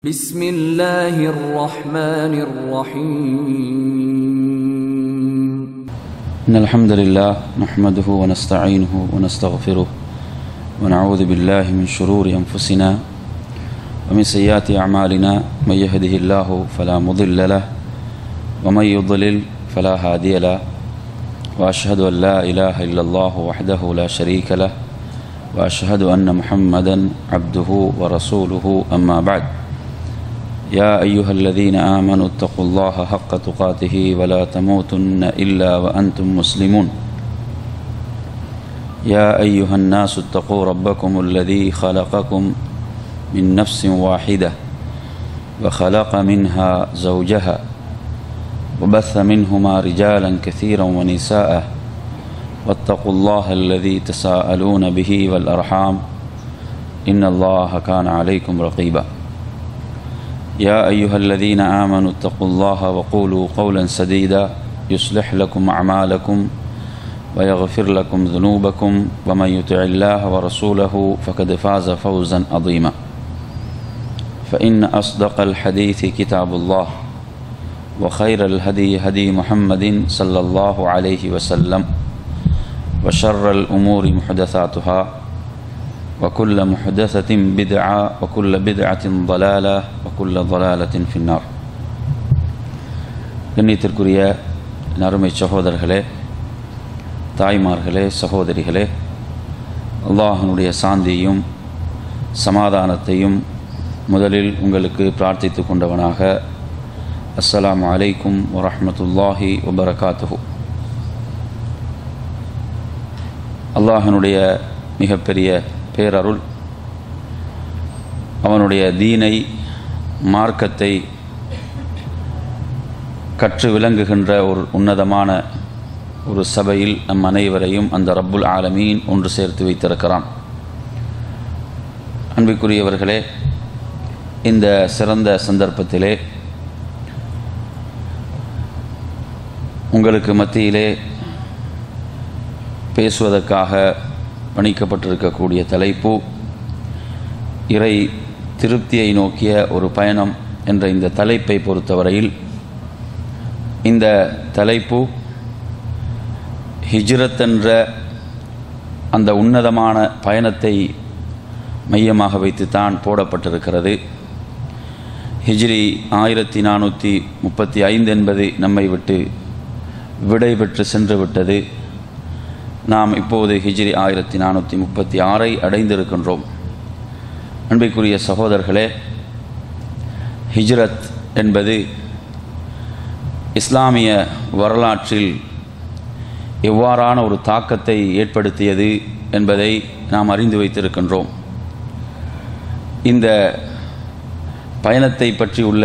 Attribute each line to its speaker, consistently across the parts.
Speaker 1: بسم الله الرحمن الرحيم
Speaker 2: إن الحمد لله نحمده ونستعينه ونستغفره ونعوذ بالله من شرور أنفسنا ومن سيئات أعمالنا من يهده الله فلا مضل له ومن يضلل فلا هادي له وأشهد أن لا إله إلا الله وحده لا شريك له وأشهد أن محمدا عبده ورسوله أما بعد يا أيها الذين آمنوا اتقوا الله حق تقاته ولا تموتن إلا وأنتم مسلمون يا أيها الناس اتقوا ربكم الذي خلقكم من نفس واحدة وخلق منها زوجها وبث منهما رجالا كثيرا ونساء واتقوا الله الذي تساءلون به والأرحام إن الله كان عليكم رقيبا يا أيها الذين آمنوا اتقوا الله وقولوا قولا سديدا يصلح لكم أعمالكم ويغفر لكم ذنوبكم ومن يطع الله ورسوله فقد فاز فوزا عظيما فإن أصدق الحديث كتاب الله وخير الهدي هدي محمد صلى الله عليه وسلم وشر الأمور محدثاتها وكل محدثة بدعة وكل بدعة ضلالة وكل ضلالة في النار கண்ணியத்திற்குரிய நறுமை சகோதரர்களே, தாய்மார்களே, சகோதரிகளே, அல்லாஹ்வுடைய சாந்தியையும் சமாதானத்தையும் முதலில் உங்களுக்கு பிரார்த்தித்து கொண்டவனாக அஸ்ஸலாமு அலைக்கும் வரஹ்மத்துல்லாஹி வபரகாத்துஹு. அல்லாஹ்வுடைய மிகப்பெரிய பேரருள், அவனுடைய தீனை, மார்க்கத்தை கற்று விளங்குகின்ற ஒரு உன்னதமான ஒரு சபையில் நம் அனைவரையும் அந்த ரப்புல் ஆலமீன் ஒன்று சேர்த்து வைத்திருக்கிறான். அன்பிற்குரியவர்களே, இந்த சிறந்த சந்தர்ப்பத்திலே உங்களுக்கு மத்தியிலே பேசுவதற்காக பணிக்கப்பட்டிருக்கக்கூடிய தலைப்பு இறை திருப்தியை நோக்கிய ஒரு பயணம் என்ற இந்த தலைப்பை பொறுத்தவரையில் இந்த தலைப்பு ஹிஜ்ரத் என்ற அந்த உன்னதமான பயணத்தை மையமாக வைத்துத்தான் போடப்பட்டிருக்கிறது. ஹிஜ்ரி 1435 என்பது நம்மை விட்டு விடை பெற்று சென்று விட்டது. நாம் இப்போது ஹிஜ்ரி 1436 அடைந்திருக்கின்றோம். அன்பிற்குரிய சகோதரர்களே, ஹிஜ்ரத் என்பது இஸ்லாமிய வரலாற்றில் எவ்வாறான ஒரு தாக்கத்தை ஏற்படுத்தியது என்பதை நாம் அறிந்து வைத்திருக்கின்றோம். இந்த பயணத்தை பற்றியுள்ள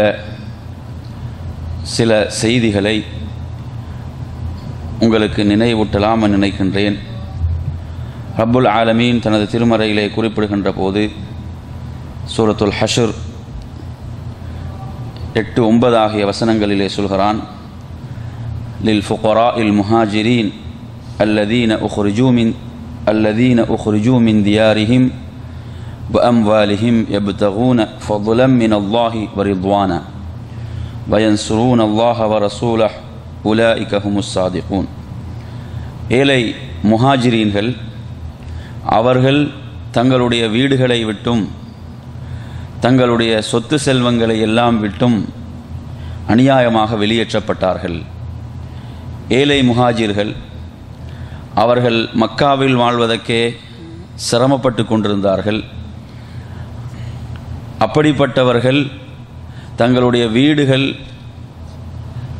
Speaker 2: சில செய்திகளை உங்களுக்கு நினைவூட்டலாம் நினைக்கின்றேன். ரப்புல் ஆலமீன் தனது திருமறையிலே குறிப்பிடுகின்ற போது சூரத்துல் ஹஷ்ர் 8-9 ஆகிய வசனங்களிலே சொல்கிறான், லில் ஃபுகராஇல் முஹாஜிரீன் அல்லதீன உக்ரிஜூ மின் தியாரிஹிம் وأموالهم يبتغون فضلا من الله ورضوانا وينصرون الله ورسوله أولئك هم الصادقون. ஏழை முஹாஜிரீன்கள் அவர்கள் தங்களுடைய வீடுகளை விட்டும் தங்களுடைய சொத்து செல்வங்களை எல்லாம் விட்டும் அநியாயமாக வெளியேற்றப்பட்டார்கள். ஏழை முஹாஜிர்கள் அவர்கள் மக்காவில் வாழ்வதற்கே சிரமப்பட்டு கொண்டிருந்தார்கள். அப்படிப்பட்டவர்கள் தங்களுடைய வீடுகள்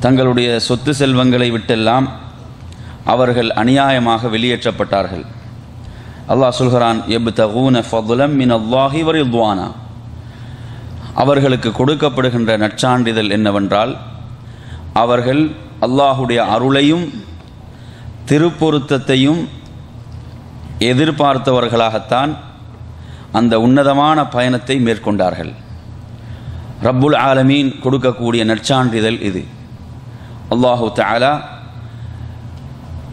Speaker 2: தங்களுடைய சொத்து செல்வங்களை விட்டெல்லாம் அவர்கள் அநியாயமாக வெளியேற்றப்பட்டார்கள். அல்லாஹ் சொல்கிறான், யப்தகூன ஃபضலம் மினல்லாஹி வரிضவானா. அவர்களுக்கு கொடுக்கப்படுகின்ற நற்சான்றிதழ் என்னவென்றால், அவர்கள் அல்லாஹுடைய அருளையும் திருப்பொருத்தத்தையும் எதிர்பார்த்தவர்களாகத்தான் அந்த உன்னதமான பயணத்தை மேற்கொண்டார்கள். ரப்புல் ஆலமீன் கொடுக்கக்கூடிய நற்சான்றிதழ் இது. அல்லாஹு தஆலா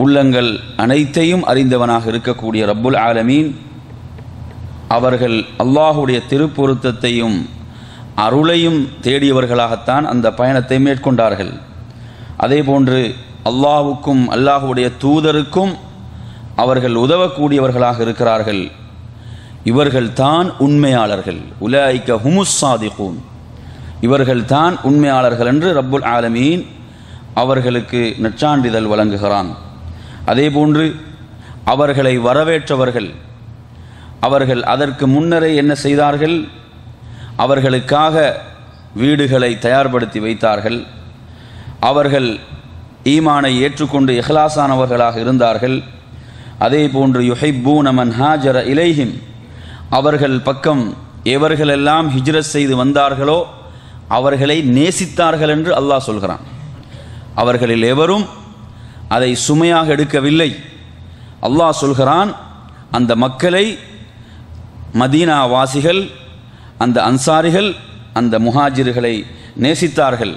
Speaker 2: உள்ளங்கள் அனைத்தையும் அறிந்தவனாக இருக்கக்கூடிய ரப்புல் ஆலமீன் அவர்கள் அல்லாஹுடைய திருப்பொருத்தத்தையும் அருளையும் தேடியவர்களாகத்தான் அந்த பயணத்தை மேற்கொண்டார்கள். அதே போன்று அல்லாஹ்வுக்கும் அல்லாஹ்வுடைய தூதருக்கும் அவர்கள் உதவக்கூடியவர்களாக இருக்கிறார்கள். இவர்கள் தான் உண்மையாளர்கள். உலாயிக ஹுமுஸ் சாதிகூன், இவர்கள் தான் உண்மையாளர்கள் என்று ரப்புல் ஆலமீன் அவர்களுக்கு நற்சான்றிதழ் வழங்குகிறான். அதே போன்று அவர்களை வரவேற்றவர்கள், அவர்கள் அதற்கு முன்னரே என்ன செய்தார்கள்? அவர்களுக்காக வீடுகளை தயார்படுத்தி வைத்தார்கள். அவர்கள் ஈமானை ஏற்றுக்கொண்டு இஹ்லாஸானவர்களாக இருந்தார்கள். அதே போன்று யுஹிப்பூன மன் ஹாஜர இலைஹிம், அவர்கள் பக்கம் எவர்களெல்லாம் ஹிஜ்ரத் செய்து வந்தார்களோ அவர்களை நேசித்தார்கள் என்று அல்லாஹ் சொல்கிறான். அவர்களில் எவரும் அதை சுமையாக எடுக்கவில்லை. அல்லாஹ் சொல்கிறான், அந்த மக்களை மதீனா வாசிகள், அந்த அன்சாரிகள், அந்த முஹாஜிர்களை நேசித்தார்கள்.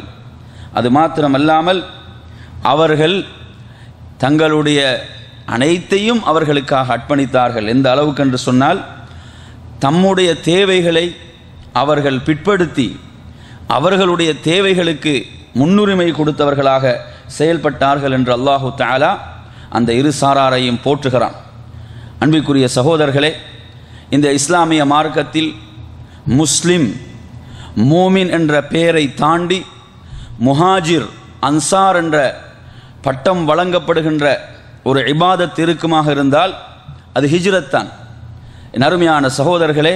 Speaker 2: அது மாத்திரமல்லாமல் அவர்கள் தங்களுடைய அனைத்தையும் அவர்களுக்காக அர்ப்பணித்தார்கள். எந்த அளவுக்கு என்று சொன்னால், தம்முடைய தேவைகளை அவர்கள் பிற்படுத்தி அவர்களுடைய தேவைகளுக்கு முன்னுரிமை கொடுத்தவர்களாக செயல்பட்டார்கள் என்று அல்லாஹு தஆலா அந்த இரு சாராரையும் போற்றுகிறான். அன்பிற்குரிய சகோதரர்களே, இந்த இஸ்லாமிய மார்க்கத்தில் முஸ்லிம், மூமின் என்ற பெயரை தாண்டி முஹாஜிர், அன்சார் என்ற பட்டம் வழங்கப்படுகின்ற ஒரு இபாதத் இருக்குமாக இருந்தால் அது ஹிஜ்ரத் தான். என் அருமையான சகோதரர்களே,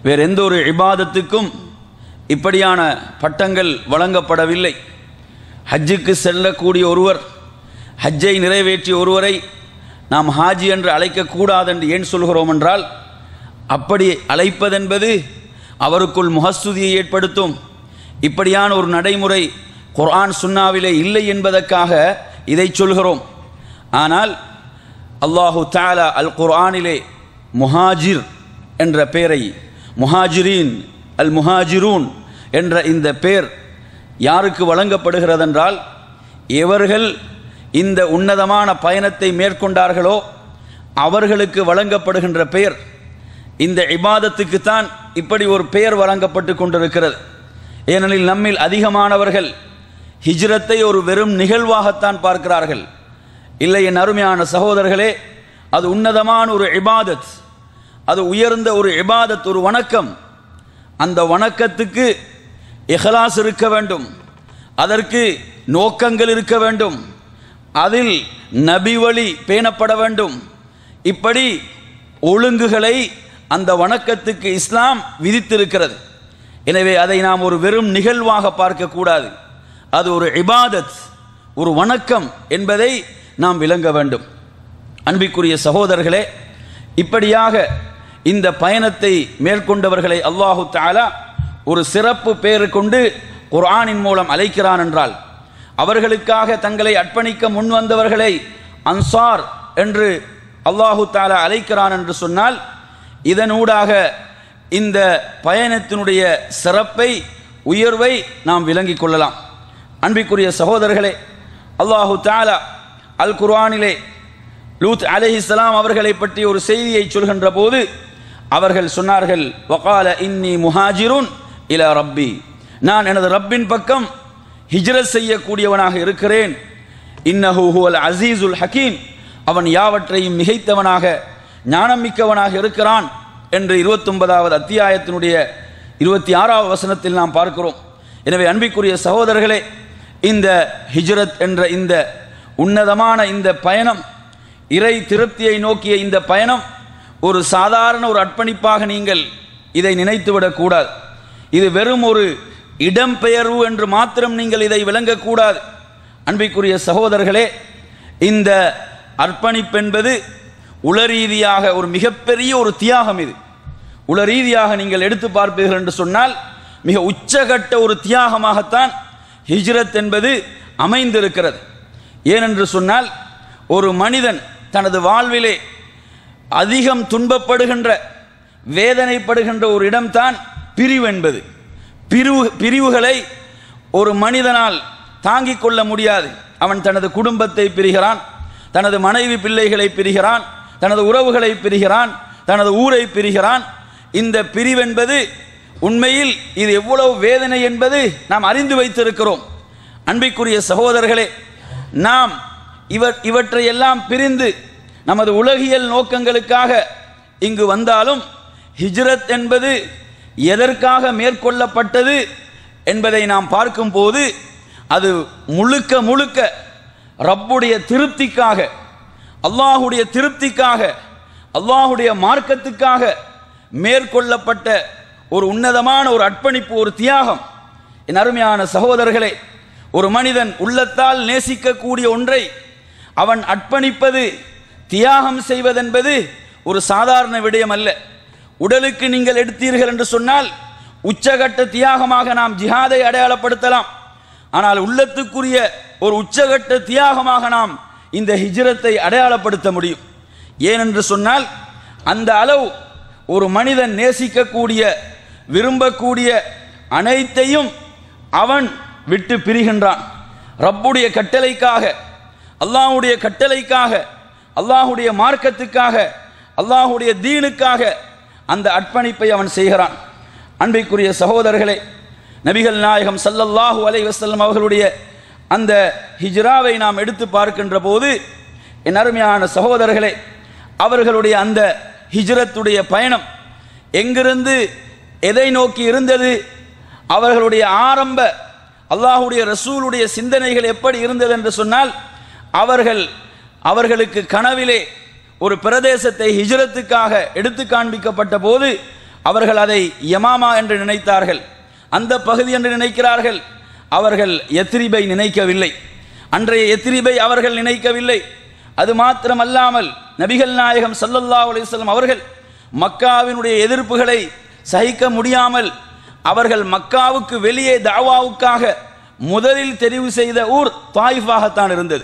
Speaker 2: வேறு எந்த ஒரு இபாதத்துக்கும் இப்படியான பட்டங்கள் வழங்கப்படவில்லை. ஹஜ்ஜுக்கு செல்லக்கூடிய ஒருவர், ஹஜ்ஜை நிறைவேற்றிய ஒருவரை நாம் ஹாஜி என்று அழைக்கக்கூடாது என்று ஏன் சொல்கிறோம் என்றால், அப்படி அழைப்பதென்பது அவருக்குள் முஹஸ்துதியை ஏற்படுத்தும். இப்படியான ஒரு நடைமுறை குர்ஆன் சுன்னாவிலே இல்லை என்பதற்காக இதை சொல்கிறோம். ஆனால் அல்லாஹு தஆலா அல் குர்ஆனிலே முஹாஜிர் என்ற பெயரை, முஹாஜிரீன், அல் முஹாஜிரூன் என்ற இந்த பெயர் யாருக்கு வழங்கப்படுகிறது என்றால், எவர்கள் இந்த உன்னதமான பயணத்தை மேற்கொண்டார்களோ அவர்களுக்கு வழங்கப்படுகின்ற பெயர். இந்த இபாதத்துக்குத்தான் இப்படி ஒரு பெயர் வழங்கப்பட்டு கொண்டிருக்கிறது. ஏனெனில் நம்மில் அதிகமானவர்கள் ஹிஜ்ரத்தை ஒரு வெறும் நிகழ்வாகத்தான் பார்க்கிறார்கள். இல்லை என் அருமையான சகோதரர்களே, அது உன்னதமான ஒரு இபாதத், அது உயர்ந்த ஒரு இபாதத், ஒரு வணக்கம். அந்த வணக்கத்துக்கு இஹ்லாஸ் இருக்க வேண்டும், அதற்கு நோக்கங்கள் இருக்க வேண்டும், அதில் நபி வழி பேணப்பட வேண்டும். இப்படி ஒழுங்குகளை அந்த வணக்கத்துக்கு இஸ்லாம் விதித்திருக்கிறது. எனவே அதை நாம் ஒரு வெறும் நிகழ்வாக பார்க்கக்கூடாது. அது ஒரு இபாதத், ஒரு வணக்கம் என்பதை நாம் விளங்க வேண்டும். அன்பிற்குரிய சகோதரர்களே, இப்படியாக இந்த பயணத்தை மேற்கொண்டவர்களை அல்லாஹு தஆலா ஒரு சிறப்பு பெயர் கொண்டு குர்ஆனின் மூலம் அழைக்கிறான் என்றால், அவர்களுக்காக தங்களை அர்ப்பணிக்க முன்வந்தவர்களை அன்சார் என்று அல்லாஹு தஆலா அழைக்கிறான் என்று சொன்னால், இதனூடாக இந்த பயணத்தினுடைய சிறப்பை, உயர்வை நாம் விளங்கிக் கொள்ளலாம். அன்பிற்குரிய சகோதரர்களே, அல்லாஹு தஆலா அல் குர்ஆனிலே லூத் அலைஹிஸ்ஸலாம் அவர்களை பற்றி ஒரு செய்தியை சொல்கின்ற போது அவர்கள் சொன்னார்கள், வகால இன்னி முஹாஜிருன் இலா ரப்பி, நான் எனது ரப்பின் பக்கம் ஹிஜ்ரத் செய்யக்கூடியவனாக இருக்கிறேன். இன்னஹு ஹுவல் அஸீஸுல் ஹக்கீம், அவன் யாவற்றையும் மிகைத்தவனாக ஞானம் மிக்கவனாக இருக்கிறான் என்று 29வது அத்தியாயத்தினுடைய 26வது வசனத்தில் நாம் பார்க்கிறோம். எனவே அன்பிற்குரிய சகோதரர்களே, இந்த ஹிஜ்ரத் என்ற இந்த உன்னதமான இந்த பயணம், இறை திருப்தியை நோக்கிய இந்த பயணம் ஒரு சாதாரண ஒரு அர்ப்பணிப்பாக நீங்கள் இதை நினைத்துவிடக்கூடாது. இது வெறும் ஒரு இடம்பெயர்வு என்று மாத்திரம் நீங்கள் இதை விளங்கக்கூடாது. அன்பிற்குரிய சகோதரர்களே, இந்த அர்ப்பணிப்பு என்பது உளரீதியாக ஒரு மிகப்பெரிய ஒரு தியாகம். இது உளரீதியாக நீங்கள் எடுத்து பார்ப்பீர்கள் என்று சொன்னால் மிக உச்சகட்ட ஒரு தியாகமாகத்தான் ஹிஜ்ரத் என்பது அமைந்திருக்கிறது. ஏனென்று சொன்னால், ஒரு மனிதன் தனது வாழ்விலே அதிகம் துன்பப்படுகின்ற, வேதனைப்படுகின்ற ஒரு இடம்தான் பிரிவு என்பது. பிரிவுகளை ஒரு மனிதனால் தாங்கிக் கொள்ள முடியாது. அவன் தனது குடும்பத்தை பிரிகிறான், தனது மனைவி பிள்ளைகளை பிரிகிறான், தனது உறவுகளை பிரிகிறான், தனது ஊரை பிரிகிறான். இந்த பிரிவென்பது
Speaker 3: உண்மையில் இது எவ்வளவு வேதனை என்பது நாம் அறிந்து வைத்திருக்கிறோம். அன்பிற்குரிய சகோதரர்களே, நாம் இவற்றையெல்லாம் பிரிந்து நமது உலகியல் நோக்கங்களுக்காக இங்கு வந்தாலும் ஹிஜ்ரத் என்பது எதற்காக மேற்கொள்ளப்பட்டது என்பதை நாம் பார்க்கும்போது அது முழுக்க முழுக்க ரப்புடைய திருப்திக்காக, அல்லாஹுடைய திருப்திக்காக, அல்லாஹுடைய மார்க்கத்துக்காக மேற்கொள்ளப்பட்ட ஒரு உன்னதமான ஒரு அர்ப்பணிப்பு, ஒரு தியாகம். என் அருமையான சகோதரர்களே, ஒரு மனிதன் உள்ளத்தால் நேசிக்கக்கூடிய ஒன்றை அவன் அர்ப்பணிப்பது, தியாகம் செய்வதென்பது ஒரு சாதாரண விடயம் அல்ல. உடலுக்கு நீங்கள் எடுத்தீர்கள் என்று சொன்னால் உச்சகட்ட தியாகமாக நாம் ஜிஹாதை அடையாளப்படுத்தலாம். ஆனால் உள்ளத்துக்குரிய ஒரு உச்சகட்ட தியாகமாக நாம் இந்த ஹிஜ்ரத்தை அடையாளப்படுத்த முடியும். ஏனென்று சொன்னால் அந்த அளவு ஒரு மனிதன் நேசிக்கக்கூடிய, விரும்பக்கூடிய அனைத்தையும் அவன் விட்டு பிரிகின்றான். ரப்புடைய கட்டளைக்காக, அல்லாஹுடைய கட்டளைக்காக, அல்லாஹுடைய மார்க்கத்துக்காக, அல்லாஹுடைய தீனுக்காக அந்த அர்ப்பணிப்பை அவன் செய்கிறான். அன்பிற்குரிய சகோதரர்களே, நபிகள் நாயகம் ஸல்லல்லாஹு அலைஹி வஸல்லம் அவர்களுடைய அந்த ஹிஜ்ராவை நாம் எடுத்து பார்க்கின்ற போது, என் அருமையான சகோதரர்களே, அவர்களுடைய அந்த ஹிஜ்ரத்துடைய பயணம் எங்கிருந்து எதை நோக்கி இருந்தது, அவர்களுடைய ஆரம்ப அல்லாஹுடைய ரசூலுடைய சிந்தனைகள் எப்படி இருந்தது என்று சொன்னால், அவர்களுக்கு கனவிலே ஒரு பிரதேசத்தை ஹிஜ்ரத்துக்காக எடுத்து காண்பிக்கப்பட்ட போது அவர்கள் அதை யமாமா என்று நினைத்தார்கள், அந்த பகுதி என்று நினைக்கிறார்கள். அவர்கள் யத்ரிபை நினைக்கவில்லை, அன்றைய யத்ரிபை அவர்கள் நினைக்கவில்லை. அது மாத்திரமல்லாமல் நபிகள் நாயகம் ஸல்லல்லாஹு அலைஹி வஸல்லம் அவர்கள் மக்காவினுடைய எதிர்ப்புகளை சகிக்க முடியாமல் அவர்கள் மக்காவுக்கு வெளியே தாவாவுக்காக முதலில் தெரிவு செய்த ஊர் தாயிஃபாகத்தான் இருந்தது.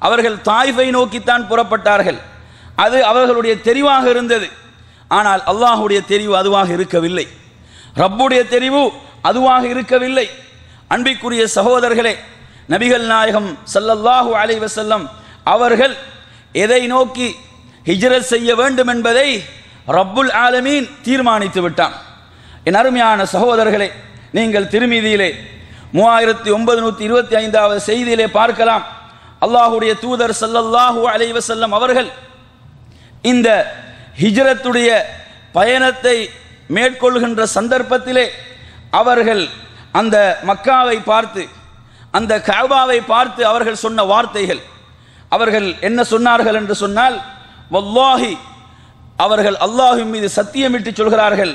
Speaker 3: அவர்கள் தாயிஃபை நோக்கித்தான் புறப்பட்டார்கள். அது அவர்களுடைய தெரிவாக இருந்தது. ஆனால் அல்லாஹுடைய தெரிவு அதுவாக இருக்கவில்லை, ரப்புடைய தெரிவு அதுவாக இருக்கவில்லை. அன்பிற்குரிய சகோதரர்களே, நபிகள் நாயகம் ஸல்லல்லாஹு அலைஹி வஸல்லம் அவர்கள் எதை நோக்கி ஹிஜ்ரத் செய்ய வேண்டும் என்பதை ரப்புல் ஆலமீன் தீர்மானித்து விட்டான். என் அருமையான சகோதரர்களே, நீங்கள் திருமீதியிலே 3925வது செய்தியிலே பார்க்கலாம். அல்லாஹுடைய தூதர் ஸல்லல்லாஹு அலைஹி வஸல்லம் அவர்கள் இந்த ஹிஜ்ரத்துடைய பயணத்தை மேற்கொள்கின்ற சந்தர்ப்பத்திலே அவர்கள் அந்த மக்காவை பார்த்து, அந்த கஅபாவை பார்த்து அவர்கள் சொன்ன வார்த்தைகள், அவர்கள் என்ன சொன்னார்கள் என்று சொன்னால், வல்லாஹி, அவர்கள் அல்லாஹ்வின் மீது சத்தியமிட்டு சொல்கிறார்கள்,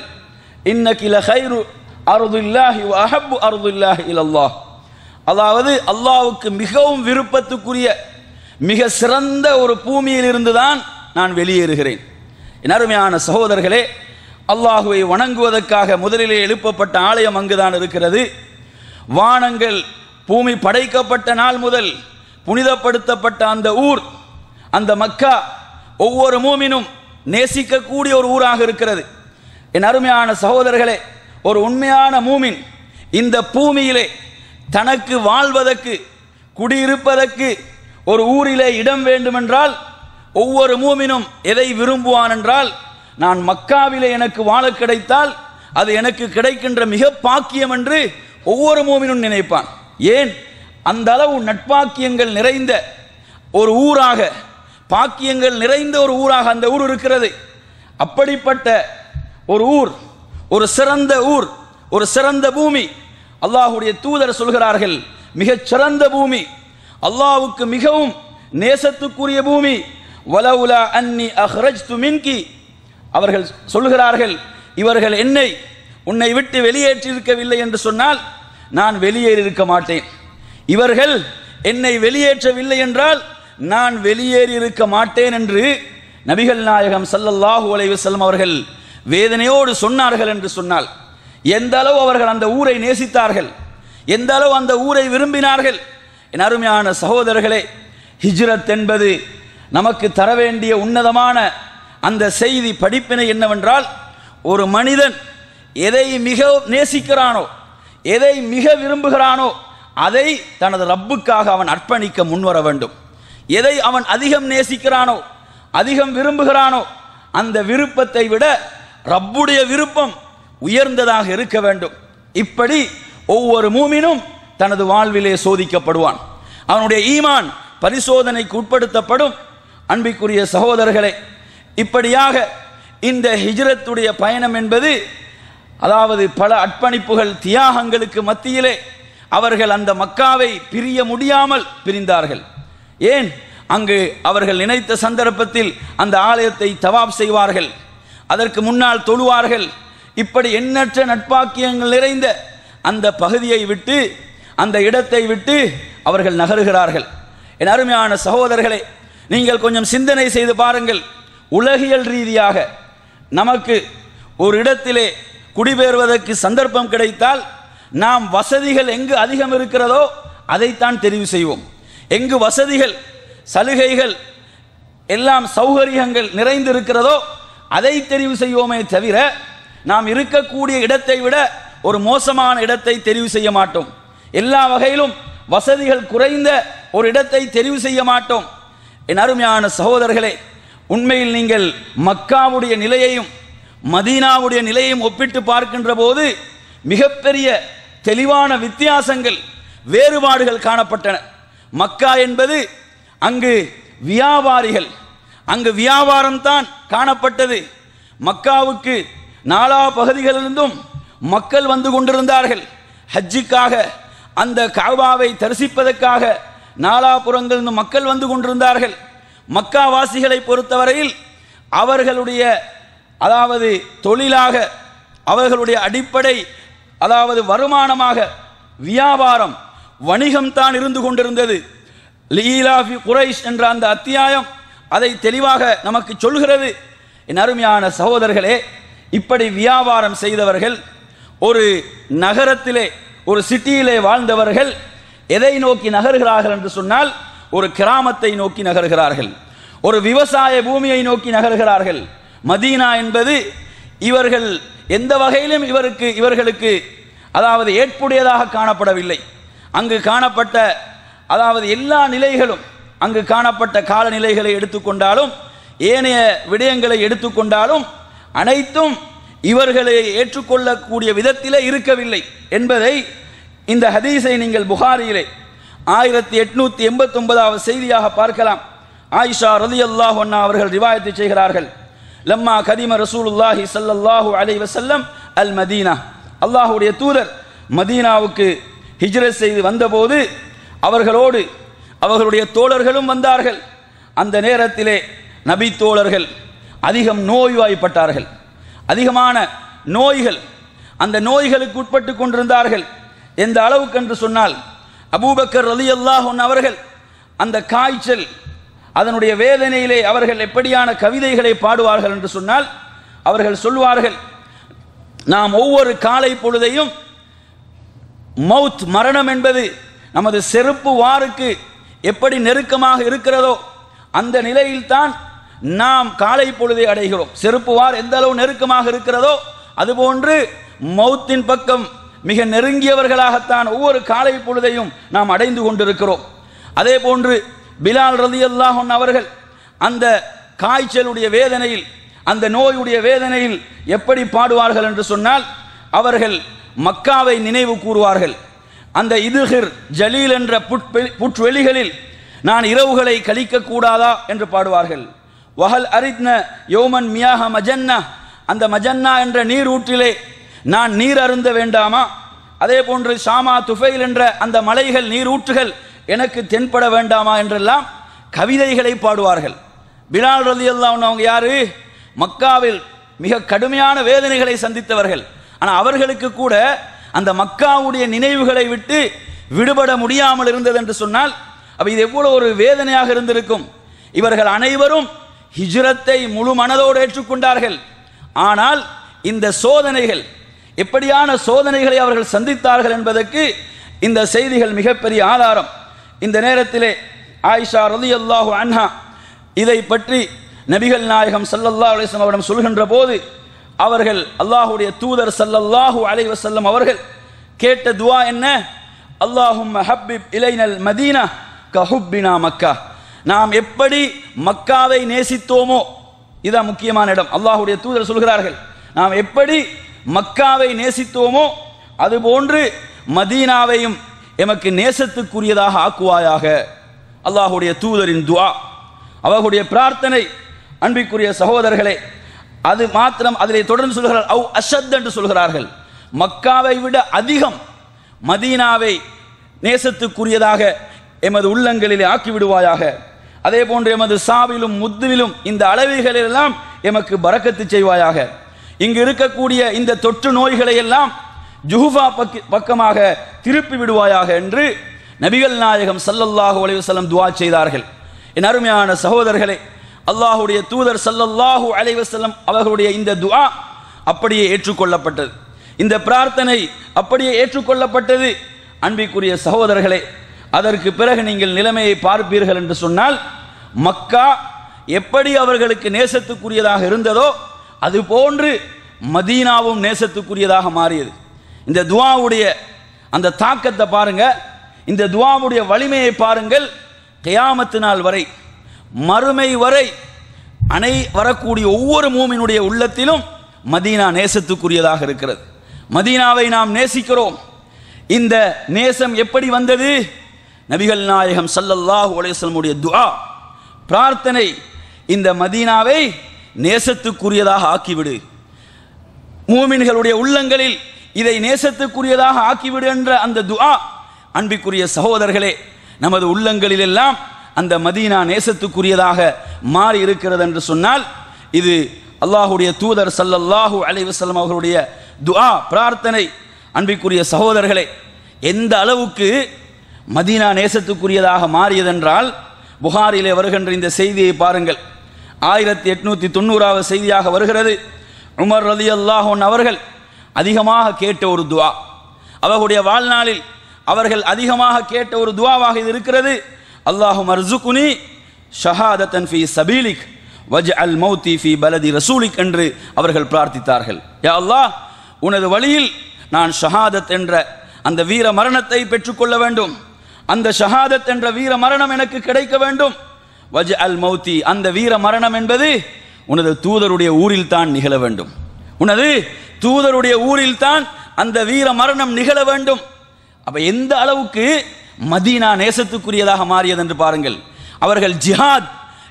Speaker 3: இன்னகி லகைரு அர்தில்லாஹி வ அஹப்பு அர்தில்லாஹி இலல்லாஹ், அதாவது அல்லாஹ்வுக்கு மிகவும் விருப்பத்துக்குரிய மிக சிறந்த ஒரு பூமியில் இருந்துதான் நான் வெளியேறுகிறேன். என் அருமையான சகோதரர்களே, அல்லாஹுவை வணங்குவதற்காக முதலிலே எழுப்பப்பட்ட ஆலயம் அங்குதான் இருக்கிறது. வானங்கள் பூமி படைக்கப்பட்ட நாள் முதல் புனிதப்படுத்தப்பட்ட அந்த ஊர், அந்த மக்கா, ஒவ்வொரு மூமினும் நேசிக்கக்கூடிய ஒரு ஊராக இருக்கிறது. என் அருமையான சகோதரர்களே, ஒரு உண்மையான மூமின் இந்த பூமியிலே தனக்கு வாழ்வதற்கு, குடியிருப்பதற்கு ஒரு ஊரிலே இடம் வேண்டுமென்றால் ஒவ்வொரு மூமினும் எதை விரும்புவான் என்றால், நான் மக்காவிலே எனக்கு வாழ கிடைத்தால் அது எனக்கு கிடைக்கின்ற மிக பாக்கியம் என்று ஒவ்வொரு மூமினும் நினைப்பான். ஏன்? அந்த அளவு நட்பாக்கியங்கள் நிறைந்த ஒரு ஊராக, பாக்கியங்கள் நிறைந்த ஒரு ஊராக அந்த ஊர் இருக்கிறது. அப்படிப்பட்ட ஒரு ஊர், ஒரு சிறந்த ஊர், ஒரு சிறந்த பூமி. அல்லாஹுடைய தூதர் சொல்கிறார்கள், மிகச் சிறந்த பூமி, அல்லாஹ்வுக்கு மிகவும் நேசத்துக்குரிய பூமி. வலவுலா அன்னி அஹ்ரஜ்து மின்கி, அவர்கள் சொல்கிறார்கள், இவர்கள் உன்னை விட்டு வெளியேற்றிருக்கவில்லை என்று சொன்னால் நான் வெளியேறி இருக்க மாட்டேன். இவர்கள் என்னை வெளியேற்றவில்லை என்றால் நான் வெளியேறி இருக்க மாட்டேன் என்று நபிகள் நாயகம் ஸல்லல்லாஹு அலைஹி வஸல்லம் அவர்கள் வேதனையோடு சொன்னார்கள் என்று சொன்னால், எந்த அளவு அவர்கள் அந்த ஊரை நேசித்தார்கள், எந்த அளவு அந்த ஊரை விரும்பினார்கள். என் அருமையான சகோதரர்களே, ஹிஜ்ரத் என்பது நமக்கு தர வேண்டிய உன்னதமான அந்த செய்தி படிப்பினை என்னவென்றால், ஒரு மனிதன் எதை மிக நேசிக்கிறானோ, எதை மிக விரும்புகிறானோ அதை தனது ரப்புக்காக அவன் அர்ப்பணிக்க முன்வர வேண்டும். எதை அவன் அதிகம் நேசிக்கிறானோ, அதிகம் விரும்புகிறானோ, அந்த விருப்பத்தை விட ரப்புடைய விருப்பம் உயர்ந்ததாக இருக்க வேண்டும். இப்படி ஒவ்வொரு மூமினும் தனது வாழ்விலே சோதிக்கப்படுவான். அவனுடைய ஈமான் பரிசோதனைக்கு உட்படுத்தப்படும். அன்பிற்குரிய சகோதரர்களே, இப்படியாக இந்த ஹிஜ்ரத்துடைய பயணம் என்பது, அதாவது பல அர்ப்பணிப்புகள் தியாகங்களுக்கு மத்தியிலே அவர்கள் அந்த மக்காவை பிரிய முடியாமல் பிரிந்தார்கள். ஏன்? அங்கு அவர்கள் நினைத்த சந்தர்ப்பத்தில் அந்த ஆலயத்தை தவாப் செய்வார்கள், அதற்கு முன்னால் தொழுவார்கள். இப்படி எண்ணற்ற நட்பாக்கியங்கள் நிறைந்த அந்த பகுதியை விட்டு, அந்த இடத்தை விட்டு அவர்கள் நகருகிறார்கள். என் அருமையான சகோதரர்களே, நீங்கள் கொஞ்சம் சிந்தனை செய்து பாருங்கள். உலகியல் ரீதியாக நமக்கு ஒரு இடத்திலே குடிபெயர்வதற்கு சந்தர்ப்பம் கிடைத்தால் நாம் வசதிகள் எங்கு அதிகம் இருக்கிறதோ அதைத்தான் தெரிவு செய்வோம். எங்கு வசதிகள், சலுகைகள், எல்லாம் சௌகரியங்கள் நிறைந்திருக்கிறதோ அதை தெரிவு செய்வோமே தவிர நாம் இருக்கக்கூடிய இடத்தை விட ஒரு மோசமான இடத்தை தெரிவு செய்ய மாட்டோம். எல்லா வகையிலும் வசதிகள் குறைந்த ஒரு இடத்தை தெரிவு செய்ய மாட்டோம். என் அருமையான சகோதரர்களே, உண்மையில் நீங்கள் மக்காவுடைய நிலையையும் மதீனாவுடைய நிலையையும் ஒப்பிட்டு பார்க்கின்ற போது மிகப்பெரிய தெளிவான வித்தியாசங்கள், வேறுபாடுகள் காணப்பட்டன. மக்கா என்பது அங்கு வியாபாரிகள், அங்கு வியாபாரம்தான் காணப்பட்டது. மக்காவுக்கு நாலா பகுதிகளிலிருந்தும் மக்கள் வந்து கொண்டிருந்தார்கள். ஹஜ்ஜுக்காக, அந்த கஅபாவை தரிசிப்பதற்காக நாலாபுறங்களிலிருந்து மக்கள் வந்து கொண்டிருந்தார்கள். மக்காவாசிகளை பொறுத்தவரையில் அவர்களுடைய, அதாவது தொழிலாக, அவர்களுடைய அடிப்படை, அதாவது வருமானமாக வியாபாரம், வணிகம் தான் இருந்து கொண்டிருந்தது. லீலாஃபி குரைஷ் என்ற அந்த அத்தியாயம் அதை தெளிவாக நமக்கு சொல்கிறது. என் அருமையான சகோதரர்களே, இப்படி வியாபாரம் செய்தவர்கள், ஒரு நகரத்திலே, ஒரு சிட்டியிலே வாழ்ந்தவர்கள் எதை நோக்கி நகர்கிறார்கள் என்று சொன்னால், ஒரு கிராமத்தை நோக்கி நகர்கிறார்கள், ஒரு விவசாய பூமியை நோக்கி நகர்கிறார்கள். மதீனா என்பது இவர்கள் எந்த வகையிலும் இவர்களுக்கு அதாவது ஏற்புடையதாக காணப்படவில்லை. அங்கு காணப்பட்ட, அதாவது எல்லா நிலைகளும், அங்கு காணப்பட்ட காலநிலைகளை எடுத்துக்கொண்டாலும் ஏனைய விடயங்களை எடுத்துக்கொண்டாலும் அனைத்தும் இவர்களை ஏற்றுக்கொள்ளக்கூடிய விதத்திலே இருக்கவில்லை என்பதை இந்த ஹதீஸை நீங்கள் புகாரியிலே 1889 செய்தியாக பார்க்கலாம். ஆயிஷா ரலியல்லாஹு அன்ஹா அவர்கள் ரிவாயத்தை செய்கிறார்கள். லம்மா கதிம ரசூலுல்லாஹி ஸல்லல்லாஹு அலைஹி வஸல்லம் அல் மதீனா, அல்லாஹ்வுடைய தூதர் மதீனாவுக்கு ஹிஜ்ரத் செய்து வந்தபோது அவர்களோடு அவர்களுடைய தோழர்களும் வந்தார்கள். அந்த நேரத்திலே நபி தோழர்கள் அதிகம் நோய்வாய்ப்பட்டார்கள். அதிகமான நோய்கள், அந்த நோய்களுக்கு உட்பட்டு கொண்டிருந்தார்கள். எந்த அளவுக்கு என்று சொன்னால், அபூபக்கர் ரலியல்லாஹு அன்ஹு அவர்கள் அந்த காய்ச்சல், அதனுடைய வேதனையிலே அவர்கள் எப்படியான கவிதைகளை பாடுவார்கள் என்று சொன்னால், அவர்கள் சொல்வார்கள், நாம் ஒவ்வொரு காலை பொழுதையும் மவுத், மரணம் என்பது நமது செருப்பு வாருக்கு எப்படி நெருக்கமாக இருக்கிறதோ அந்த நிலையில்தான் நாம் காலை பொழுதை அடைகிறோம். செருப்பு வார் எந்த அளவு நெருக்கமாக இருக்கிறதோ அதுபோன்று மவுத்தின் பக்கம் மிக நெருங்கியவர்களாகத்தான் ஒவ்வொரு காலை பொழுதையும் நாம் அடைந்து கொண்டிருக்கிறோம். அதே போன்று பிலால் ரலியல்லாஹு அன்ஹு அவர்கள் அந்த காய்ச்சலுடைய வேதனையில், அந்த நோயுடைய வேதனையில் எப்படி பாடுவார்கள் என்று சொன்னால், அவர்கள் மக்காவை நினைவு கூறுவார்கள். அந்த இதுகிர் ஜலீல் என்ற புட்வெளிகளில் நான் இரவுகளை கழிக்க கூடாதா என்று பாடுவார்கள். வஹல் அரித்ன யோமன் மியாக மஜன்னா, அந்த மஜன்னா என்ற நீரூற்றிலே நான் நீர் அருந்த வேண்டாமா? அதே போன்று ஷாமா துஃபைல் என்ற அந்த மலைகள், நீரூற்றுகள் எனக்கு தென்பட வேண்டாமா என்றெல்லாம் கவிதைகளை பாடுவார்கள். பிலால் ரலியல்லாஹு அன்ஹு அவங்க யாரு? மக்காவில் மிக கடுமையான வேதனைகளை சந்தித்தவர்கள். ஆனால் அவர்களுக்கு கூட அந்த மக்காவுடைய நினைவுகளை விட்டு விடுபட முடியாமல் இருந்தது என்று சொன்னால், அப்ப இது எவ்வளவு ஒரு வேதனையாக இருந்திருக்கும். இவர்கள் அனைவரும் ஹிஜ்ரத்தை முழு மனதோடு ஏற்றுக்கொண்டார்கள். ஆனால் இந்த சோதனைகள், எப்படியான சோதனைகளை அவர்கள் சந்தித்தார்கள் என்பதற்கு இந்த செய்திகள் மிகப்பெரிய ஆதாரம். இந்த நேரத்திலே ஆயிஷா ரலியல்லாஹு அன்ஹா இதை பற்றி நபிகள் நாயகம் ஸல்லல்லாஹு அலைஹி வஸல்லம் அவரிடம் சொல்கின்ற போது, அவர்கள் அல்லாஹ்வுடைய தூதர் ஸல்லல்லாஹு அலைஹி வஸல்லம் அவர்கள் கேட்ட துஆ என்ன? அல்லாஹும்ம ஹப்பிப் இலைனல் மதீனா கஹுப்பினா மக்கா. நாம் எப்படி மக்காவை நேசித்தோமோ, இதுதான் முக்கியமான இடம். அல்லாஹ்வுடைய தூதர் சொல்கிறார்கள், நாம் எப்படி மக்காவை நேசித்தோமோ அதுபோன்று மதீனாவையும் எமக்கு நேசத்துக்குரியதாக ஆக்குவாயாக. அல்லாஹுடைய தூதரின் துஆ, அவர்களுடைய பிரார்த்தனை. அன்பிற்குரிய சகோதரர்களே, அது மாத்திரம் அதிலே தொடர்ந்து சொல்கிறார்கள், அவ் அஷத் என்று சொல்கிறார்கள், மக்காவை விட அதிகம் மதீனாவை நேசத்துக்குரியதாக எமது உள்ளங்களிலே ஆக்கிவிடுவாயாக. அதே போன்று எமது சாவிலும் முத்துவிலும் இந்த அளவுகளெல்லாம் எமக்கு பரக்கத்து செய்வாயாக. இங்கு இருக்கக்கூடிய இந்த தொற்று நோய்களை எல்லாம் ஜுஹுஃபா பக்கமாக திருப்பி விடுவாயாக என்று நபிகள் நாயகம் ஸல்லல்லாஹு அலைஹி வஸல்லம் துஆ செய்தார்கள். என் அருமையான சகோதரர்களே, அல்லாஹ்வுடைய தூதர் ஸல்லல்லாஹு அலைஹி வஸல்லம் அவர்களுடைய இந்த துஆ அப்படியே ஏற்றுக்கொள்ளப்பட்டது. இந்த பிரார்த்தனை அப்படியே ஏற்றுக்கொள்ளப்பட்டது. அன்பிற்குரிய சகோதரர்களே, அதற்கு பிறகு நீங்கள் நிலைமையை பார்ப்பீர்கள் என்று சொன்னால், மக்கா எப்படி அவர்களுக்கு நேசத்துக்குரியதாக இருந்ததோ அதுபோன்று மதீனாவும் நேசத்துக்குரியதாக மாறியது. இந்த துஆவுடைய அந்த தாக்கத்தை பாருங்க, இந்த துஆவுடைய வலிமையை பாருங்கள். கியாமத்து நாள் வரை, மறுமை வரை வரக்கூடிய ஒவ்வொரு மூமினுடைய உள்ளத்திலும் மதீனா நேசத்துக்குரியதாக இருக்கிறது. மதீனாவை நாம் நேசிக்கிறோம். இந்த நேசம் எப்படி வந்தது? நபிகள் நாயகம் ஸல்லல்லாஹு அலைஹி வஸல்லம் உடைய துஆ, பிரார்த்தனை, இந்த மதீனாவை நேசத்துக்குரியதாக ஆக்கிவிடு, மூமின்களுடைய உள்ளங்களில் இதை நேசத்துக்குரியதாக ஆக்கிவிடு என்ற அந்த துஆ, அன்பிற்குரிய சகோதரர்களே, நமது உள்ளங்களில் எல்லாம் அந்த மதீனா நேசத்துக்குரியதாக மாறி இருக்கிறது என்று சொன்னால், இது அல்லாஹ்வுடைய தூதர் ஸல்லல்லாஹு அலைஹி வஸல்லம் அவர்களுடைய துஆ, பிரார்த்தனை. அன்பிற்குரிய சகோதரர்களே, எந்த அளவுக்கு மதீனா நேசத்துக்குரியதாக மாறியதென்றால், புகாரிலே வருகின்ற இந்த செய்தியை பாருங்கள். 1890வது செய்தியாக வருகிறது. உமர் ரலியல்லாஹு அன்ஹு அவர்கள் அதிகமாக கேட்ட ஒரு துஆ, அவர்களுடைய வாழ்நாளில் அவர்கள் அதிகமாக கேட்ட ஒரு துஆவாக இது இருக்கிறது. அல்லாஹும்ம அர்ஸுக்னி ஷஹாதத்தன் ஃபீ சபீலிக் வஜ்அல் மௌத்தி ஃபீ பலதி ரசூலிக் என்று அவர்கள் பிரார்த்தித்தார்கள். யா அல்லாஹ், உனது வழியில் நான் ஷஹாதத் என்ற அந்த வீர மரணத்தை பெற்றுக்கொள்ள வேண்டும். அந்த ஷஹாதத் என்ற வீர மரணம் எனக்கு கிடைக்க வேண்டும். வஜ்அல் மௌத்தி, அந்த வீர மரணம் என்பது உனது தூதருடைய ஊரில் தான் நிகழ வேண்டும். உனது தூதருடைய ஊரில் தான் அந்த வீர மரணம் நிகழ வேண்டும். அப்ப எந்த அளவுக்கு மதீனா நேசத்துக்குரியதாக மாறியது என்று பாருங்கள். அவர்கள் ஜிஹாத்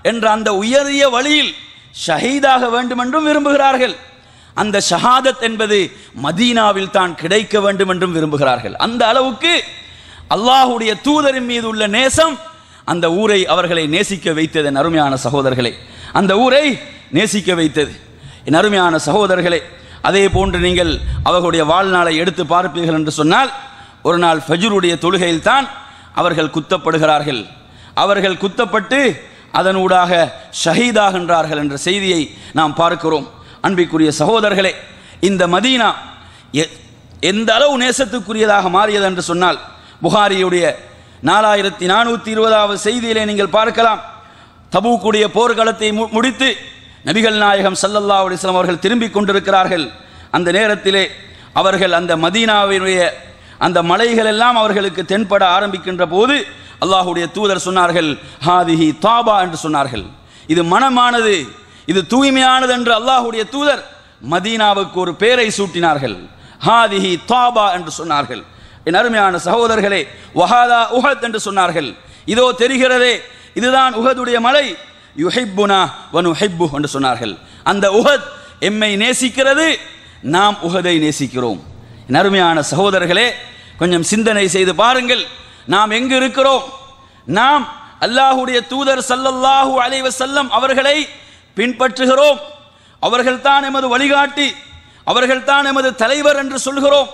Speaker 3: என்ற அந்த உயரிய வழியில் ஷஹீதாக வேண்டும் என்றும் விரும்புகிறார்கள். அந்த ஷஹாதத் என்பது மதீனாவில் தான் கிடைக்க வேண்டும் என்றும் விரும்புகிறார்கள். அந்த அளவுக்கு அல்லாஹ்வுடைய தூதரின் மீது உள்ள நேசம் அந்த ஊரை அவர்களை நேசிக்க வைத்தது. என் அருமையான சகோதரர்களே, அந்த ஊரை நேசிக்க வைத்தது. என் அருமையான சகோதரர்களே, அதே போன்று நீங்கள் அவர்களுடைய வாழ்நாளை எடுத்து பார்ப்பீர்கள் என்று சொன்னால், ஒரு நாள் ஃபஜ்ருடைய தொழுகையில் தான் அவர்கள் குத்தப்படுகிறார்கள். அவர்கள் குத்தப்பட்டு அதனூடாக ஷஹீதாகின்றார்கள் என்ற செய்தியை நாம் பார்க்கிறோம். அன்பிற்குரிய சகோதரர்களே, இந்த மதீனா எந்த அளவு நேசத்துக்குரியதாக மாறியது என்று சொன்னால், புகாரியுடைய 4420வது செய்தியிலே நீங்கள் பார்க்கலாம். தபூக்குடைய போர்க்களத்தை முடித்து நபிகள் நாயகம் ஸல்லல்லாஹு அலைஹி வஸல்லம் அவர்கள் திரும்பிக் கொண்டிருக்கிறார்கள். அந்த நேரத்திலே அவர்கள் அந்த மதீனாவினுடைய அந்த மலைகள் எல்லாம் அவர்களுக்கு தென்பட ஆரம்பிக்கின்ற போது அல்லாஹ்வுடைய தூதர் சொன்னார்கள், ஹாதிஹி தாபா என்று சொன்னார்கள். இது மனமானது, இது தூய்மையானது என்று அல்லாஹ்வுடைய தூதர் மதீனாவுக்கு ஒரு பெயரை சூட்டினார்கள். ஹாதிஹி தாபா என்று சொன்னார்கள். என் அருமையான சகோதரர்களே, வஹாதா உஹத் என்று சொன்னார்கள். இதோ தெரிகிறதே, இதுதான் உஹதுடைய மலை. யுஹிப்புனா வ நுஹிப்பு என்று சொன்னார்கள். அந்த உஹத் எம்மை நேசிக்கிறது, நாம் உஹதை நேசிக்கிறோம். என் அருமையான சகோதரர்களே, கொஞ்சம் சிந்தனை செய்து பாருங்கள். நாம் எங்கு இருக்கிறோம்? நாம் அல்லாஹ்வுடைய தூதர் ஸல்லல்லாஹு அலைஹி வஸல்லம் அவர்களை பின்பற்றுகிறோம். அவர்கள்தான் எமது வழிகாட்டி, அவர்கள்தான் எமது தலைவர் என்று சொல்கிறோம்.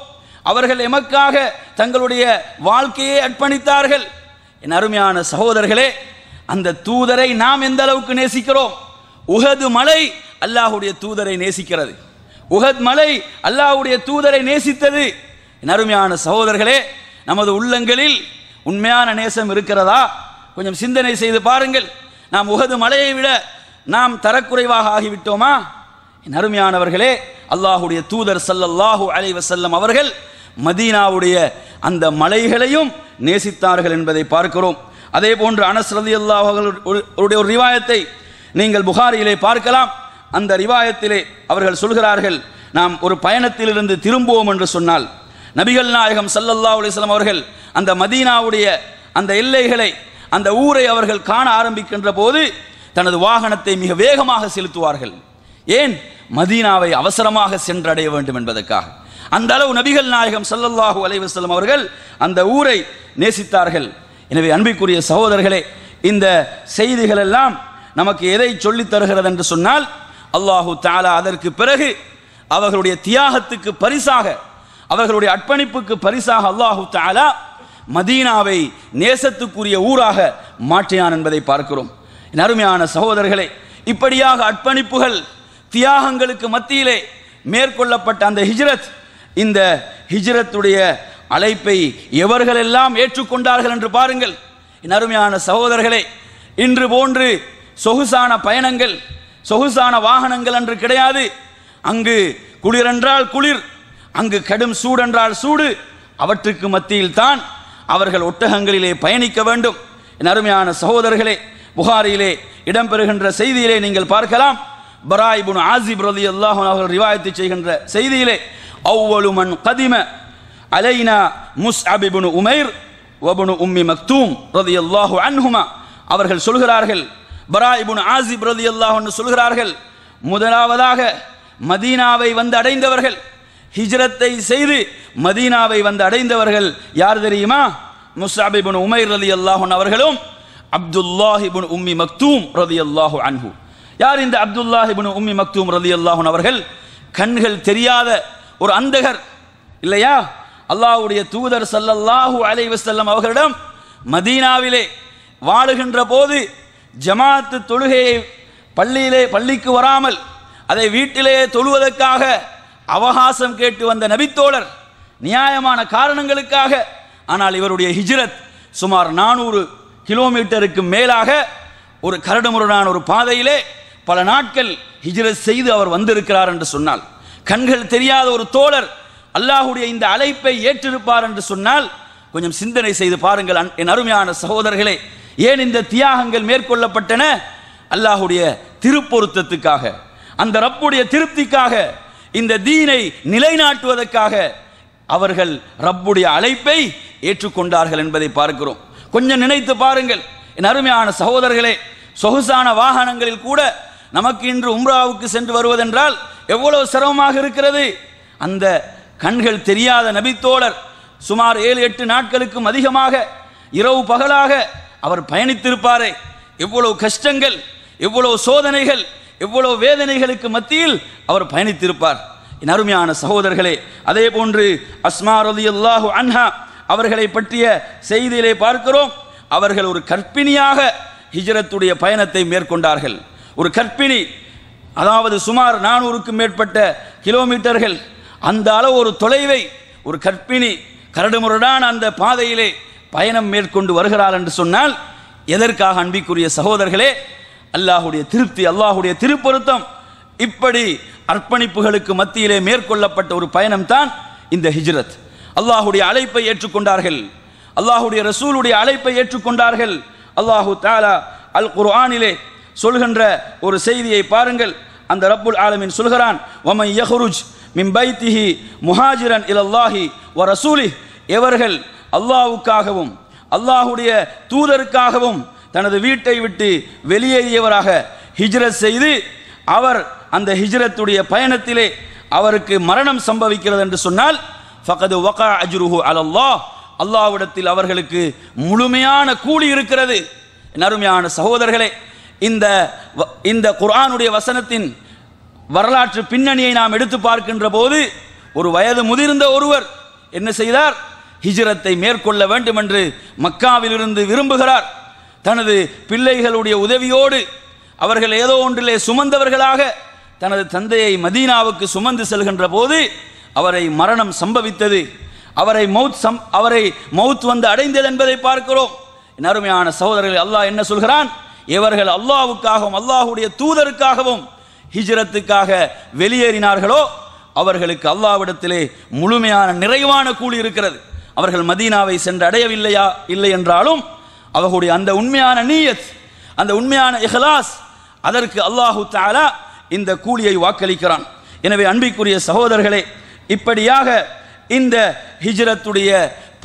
Speaker 3: அவர்கள் எமக்காக தங்களுடைய வாழ்க்கையை அர்ப்பணித்தார்கள். என் அருமையான சகோதரர்களே, அந்த தூதரை நாம் எந்த அளவுக்கு நேசிக்கிறோம்? உஹது மலை அல்லாஹ்வுடைய தூதரை நேசிக்கிறது. உஹத் மலை அல்லாஹ்வுடைய தூதரை நேசித்தது. என் அருமையான சகோதரர்களே, நமது உள்ளங்களில் உண்மையான நேசம் இருக்கிறதா? கொஞ்சம் சிந்தனை செய்து பாருங்கள். நாம் உஹது மலையை விட நாம் தரக்குறைவாக ஆகிவிட்டோமா? என் அருமையானவர்களே, அல்லாஹ்வுடைய தூதர் ஸல்லல்லாஹு அலைஹி வஸல்லம் அவர்கள் மதீனாவுடைய அந்த மலைகளையும் நேசித்தார்கள் என்பதை பார்க்கிறோம். அதே போன்று அனஸ் ரலியல்லாஹு அவர்களுடைய ஒரு ரிவாயத்தை நீங்கள் புகாரியிலே பார்க்கலாம். அந்த ரிவாயத்திலே அவர்கள் சொல்கிறார்கள், நாம் ஒரு பயணத்திலிருந்து திரும்புவோம் என்று சொன்னால், நபிகள் நாயகம் ஸல்லல்லாஹு அலைஹி வஸல்லம் அவர்கள் அந்த மதீனாவுடைய அந்த எல்லைகளை, அந்த ஊரை அவர்கள் காண ஆரம்பிக்கின்ற போது தனது வாகனத்தை மிக வேகமாக செலுத்துவார்கள். ஏன்? மதீனாவை அவசரமாக சென்றடைய வேண்டும் என்பதற்காக. அந்த அளவு நபிகள் நாயகம் ஸல்லல்லாஹு அலைஹி வஸல்லம் அவர்கள் அந்த ஊரை நேசித்தார்கள். எனவே அன்பிற்குரிய சகோதரர்களே, இந்த செய்திகள் எல்லாம் நமக்கு எதை சொல்லித் தருகிறது என்று சொன்னால், அல்லாஹு தஆலா அதற்கு பிறகு அவர்களுடைய தியாகத்துக்கு பரிசாக, அவர்களுடைய அர்ப்பணிப்புக்கு பரிசாக அல்லாஹு தஆலா மதீனாவை நேசத்துக்குரிய ஊராக மாற்றினான் என்பதை பார்க்கிறோம். என் அருமையான சகோதரர்களே, இப்படியாக அர்ப்பணிப்புகள், தியாகங்களுக்கு மத்தியிலே மேற்கொள்ளப்பட்ட அந்த ஹிஜ்ரத், இந்த ஹிஜ்ரத்துடைய அழைப்பை எவர்களெல்லாம் ஏற்றுக்கொண்டார்கள் என்று பாருங்கள். என் அருமையான சகோதரர்களே, இன்று போன்று சொகுசான பயணங்கள், சொகுசான வாகனங்கள் என்று கிடையாது. அங்கு குளிரென்றால் குளிர், அங்கு கடும் சூடென்றால் சூடு. அவற்றுக்கு மத்தியில் தான் அவர்கள் ஒட்டகங்களிலே பயணிக்க வேண்டும். என் அருமையான சகோதரர்களே, புகாரியிலே இடம்பெறுகின்ற செய்தியிலே நீங்கள் பார்க்கலாம். பரா இப்னு ஆசிப் ரலியல்லாஹு அன்ஹு அவர்கள் ரிவாயத் செய்கின்ற செய்தியிலே, அவ்வலு மன் கதிம அலைனா முஸ்அப் இப்னு உமைர் வ இப்னு உம்மி மக்தூம் ரலியல்லாஹு அன்ஹுமா அவர்கள் சொல்கிறார்கள், பரா இப்னு ஆசிப் ரலியல்லாஹு அன்ஹு சொல்கிறார்கள், முதலாவதாக மதீனாவை வந்து அடைந்தவர்கள், ஹிஜ்ரத்தை செய்து மதீனாவை வந்து அடைந்தவர்கள் யார் தெரியுமா? முஸ்அப் இப்னு உமைர் ரலியல்லாஹு அன்ஹு அவர்களும் அப்துல்லாஹ் இப்னு உம்மி மக்தூம் ரலியல்லாஹு அன்ஹு. யார் இந்த அப்துல்லாஹ் இப்னு உம்மி மக்தூம் ரலியல்லாஹு அன்ஹு அவர்கள்? கண்கள் தெரியாத ஒரு அந்தகர் இல்லையா? அல்லாஹ்வுடைய தூதர் ஸல்லல்லாஹு அலைஹி வஸல்லம் அவர்களிடம் மதீனாவிலே வாழுகின்ற போது ஜமாஅத்து தொழுகையை பள்ளிக்கு வராமல் அதை வீட்டிலே தொழுவதற்காக அவகாசம் கேட்டு வந்த நபித்தோழர், நியாயமான காரணங்களுக்காக. ஆனால் இவருடைய ஹிஜ்ரத் சுமார் 400 கிலோமீட்டருக்கு மேலாக ஒரு கரடுமுரடான ஒரு பாதையிலே பல நாட்கள் ஹிஜ்ரத் செய்து அவர் வந்திருக்கிறார் என்று சொன்னால், கண்கள் தெரியாத ஒரு தோழர் அல்லாஹ்வுடைய இந்த அழைப்பை ஏற்றிருப்பார் என்று சொன்னால் கொஞ்சம் சிந்தனை செய்து பாருங்கள். என் அருமையான சகோதரர்களே, ஏன் இந்த தியாகங்கள் மேற்கொள்ளப்பட்டன? அல்லாஹ்வுடைய திருப்பொருத்தத்துக்காக, அந்த ரப்புடைய திருப்திக்காக, இந்த தீனை நிலைநாட்டுவதற்காக அவர்கள் ரப்புடைய அழைப்பை ஏற்றுக்கொண்டார்கள் என்பதை பார்க்கிறோம். கொஞ்சம் நினைத்து பாருங்கள் என் அருமையான சகோதரர்களே, சொகுசான வாகனங்களில் கூட நமக்கு இன்று உம்ராவுக்கு சென்று வருவதென்றால் எவ்வளவு சிரமமாக இருக்கிறது. அந்த கண்கள் தெரியாத நபித்தோழர் சுமார் 7-8 நாட்களுக்கும் அதிகமாக இரவு பகலாக அவர் பயணித்திருப்பாரே, எவ்வளவு கஷ்டங்கள், எவ்வளவு சோதனைகள், எவ்வளவு வேதனைகளுக்கு மத்தியில் அவர் பயணித்திருப்பார். என் அருமையான சகோதரர்களே, அதே போன்று அஸ்மா ரலியல்லாஹு அன்ஹா அவர்களை பற்றிய செய்தியிலே பார்க்கிறோம். அவர்கள் ஒரு கர்ப்பிணியாக ஹிஜ்ரத்துடைய பயணத்தை மேற்கொண்டார்கள். ஒரு கர்ப்பிணி, அதாவது சுமார் 400க்கும் மேற்பட்ட கிலோமீட்டர்கள், அந்த அளவு ஒரு தொலைவை ஒரு கர்ப்பிணி கரடுமுரடான அந்த பாதையிலே பயணம் மேற்கொண்டு வருகிறாள் என்று சொன்னால் எதற்காக? அன்பிற்குரிய சகோதரர்களே, அல்லாஹ்வுடைய திருப்தி, அல்லாஹ்வுடைய திருப்பொருத்தம். இப்படி அர்ப்பணிப்புகளுக்கு மத்தியிலே மேற்கொள்ளப்பட்ட ஒரு பயணம் தான் இந்த ஹிஜ்ரத். அல்லாஹ்வுடைய அழைப்பை ஏற்றுக்கொண்டார்கள், அல்லாஹ்வுடைய ரசூலுடைய அழைப்பை ஏற்றுக்கொண்டார்கள். அல்லாஹு தஆலா அல் குர்ஆனிலே சொல்கின்ற ஒரு செய்தியை பாருங்கள். அந்த ரப்புல் ஆலமீன் சொல்கிறான், வமன் யஹ்ருஜ் மின் பைத்திஹி முஹாஜிரன் இலல்லாஹி வ ரசூலிஹ், எவர்கள் அல்லாஹ்வுக்காகவும் அல்லாஹ்வுடைய தூதருக்காகவும் தனது வீட்டை விட்டு வெளியேறியவராக ஹிஜ்ரத் செய்து அவர் அந்த ஹிஜ்ரத்துடைய பயணத்திலே அவருக்கு மரணம் சம்பவிக்கிறது என்று சொன்னால் ஃபகது வகா அஜ்ருஹு அலல்லாஹ், அல்லாஹ்விடத்தில் அவர்களுக்கு முழுமையான கூலி இருக்கிறது. என் அருமையான சகோதரர்களே, இந்த குர்ஆனுடைய வசனத்தின் வரலாற்று பின்னணியை நாம் எடுத்து பார்க்கின்ற போது ஒரு வயது முதிர்ந்த ஒருவர் என்ன செய்தார்? ஹிஜ்ரத்தை மேற்கொள்ள வேண்டும் என்று மக்காவிலிருந்து விரும்புகிறார். தனது பிள்ளைகளுடைய உதவியோடு அவர்கள் ஏதோ ஒன்றிலே சுமந்தவர்களாக தனது தந்தையை மதீனாவுக்கு சுமந்து செல்கின்ற போது அவரை மரணம் சம்பவித்தது. அவரை மவுத் வந்து அடைந்தது என்பதை பார்க்கிறோம். என் அருமையான சகோதரர்களே, அல்லாஹ் என்ன சொல்கிறான்? இவர்கள் அல்லாஹ்வுக்காகவும் அல்லாஹ்வுடைய தூதருக்காகவும் ஹிஜ்ரத்துக்காக வெளியேறினார்களோ அவர்களுக்கு அல்லாஹ்விடத்திலே முழுமையான நிறைவான கூலி இருக்கிறது. அவர்கள் மதீனாவை சென்று அடையவில்லையா இல்லை என்றாலும் அவர்களுடைய அந்த உண்மையான நீயத், அந்த உண்மையான இஹ்லாஸ், அதற்கு அல்லாஹு தஆலா இந்த கூலியை வாக்களிக்கிறான். எனவே அன்பிற்குரிய சகோதரர்களே, இப்படியாக இந்த ஹிஜ்ரத்துடைய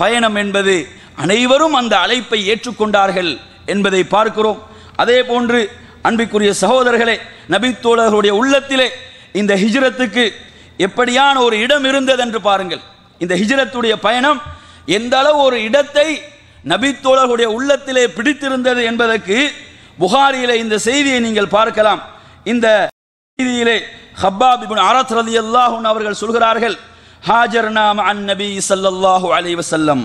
Speaker 3: பயணம் என்பது அனைவரும் அந்த அழைப்பை ஏற்றுக்கொண்டார்கள் என்பதை பார்க்கிறோம். அதே போன்று அன்பிற்குரிய சகோதரர்களே, நபித்தோழர்களுடைய உள்ளத்திலே இந்த ஹிஜ்ரத்துக்கு எப்படியான ஒரு இடம் இருந்தது என்று பாருங்கள். இந்த ஹிஜ்ரத்துடைய பயணம் எந்த அளவு ஒரு இடத்தை நபித்தோழர்களுடைய உள்ளத்திலே பிடித்திருந்தது என்பதற்கு புகாரியிலே இந்த செய்தியை நீங்கள் பார்க்கலாம். இந்த செய்தியிலே ஹப்பாப் இப்னு அரத் ரலியல்லாஹு அன்ஹு அவர்கள் சொல்கிறார்கள், ஹாஜர்னா மஅன் நபி ஸல்லல்லாஹு அலைஹி வஸல்லம்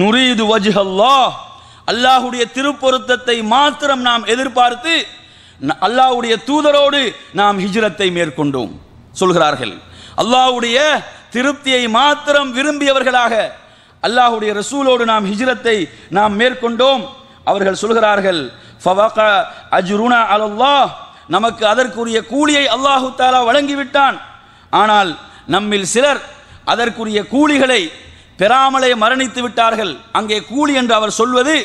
Speaker 3: நுரீது வஜ்ஹல்லாஹ், அல்லாஹ்வுடைய திருப்பொருத்தத்தை மாத்திரம் நாம் எதிர்பார்த்து அல்லாஹ்வுடைய தூதரோடு நாம் ஹிஜ்ரத்தை மேற்கொண்டோம் சொல்கிறார்கள். அல்லாஹ்வுடைய திருப்தியை மாத்திரம் விரும்பியவர்களாக அல்லாஹ்வுடைய ரசூலோடு நாம் ஹிஜ்ரத்தை நாம் மேற்கொண்டோம். அவர்கள் சொல்கிறார்கள், ஃபவக அஜ்ருனா அலல்லாஹ், நமக்கு அதற்குரிய கூலியை அல்லாஹு தஆலா வழங்கிவிட்டான். ஆனால் நம்மில் சிலர் அதற்குரிய கூலிகளை பெறாமலே மரணித்து விட்டார்கள். அங்கே கூலி என்று அவர் சொல்வது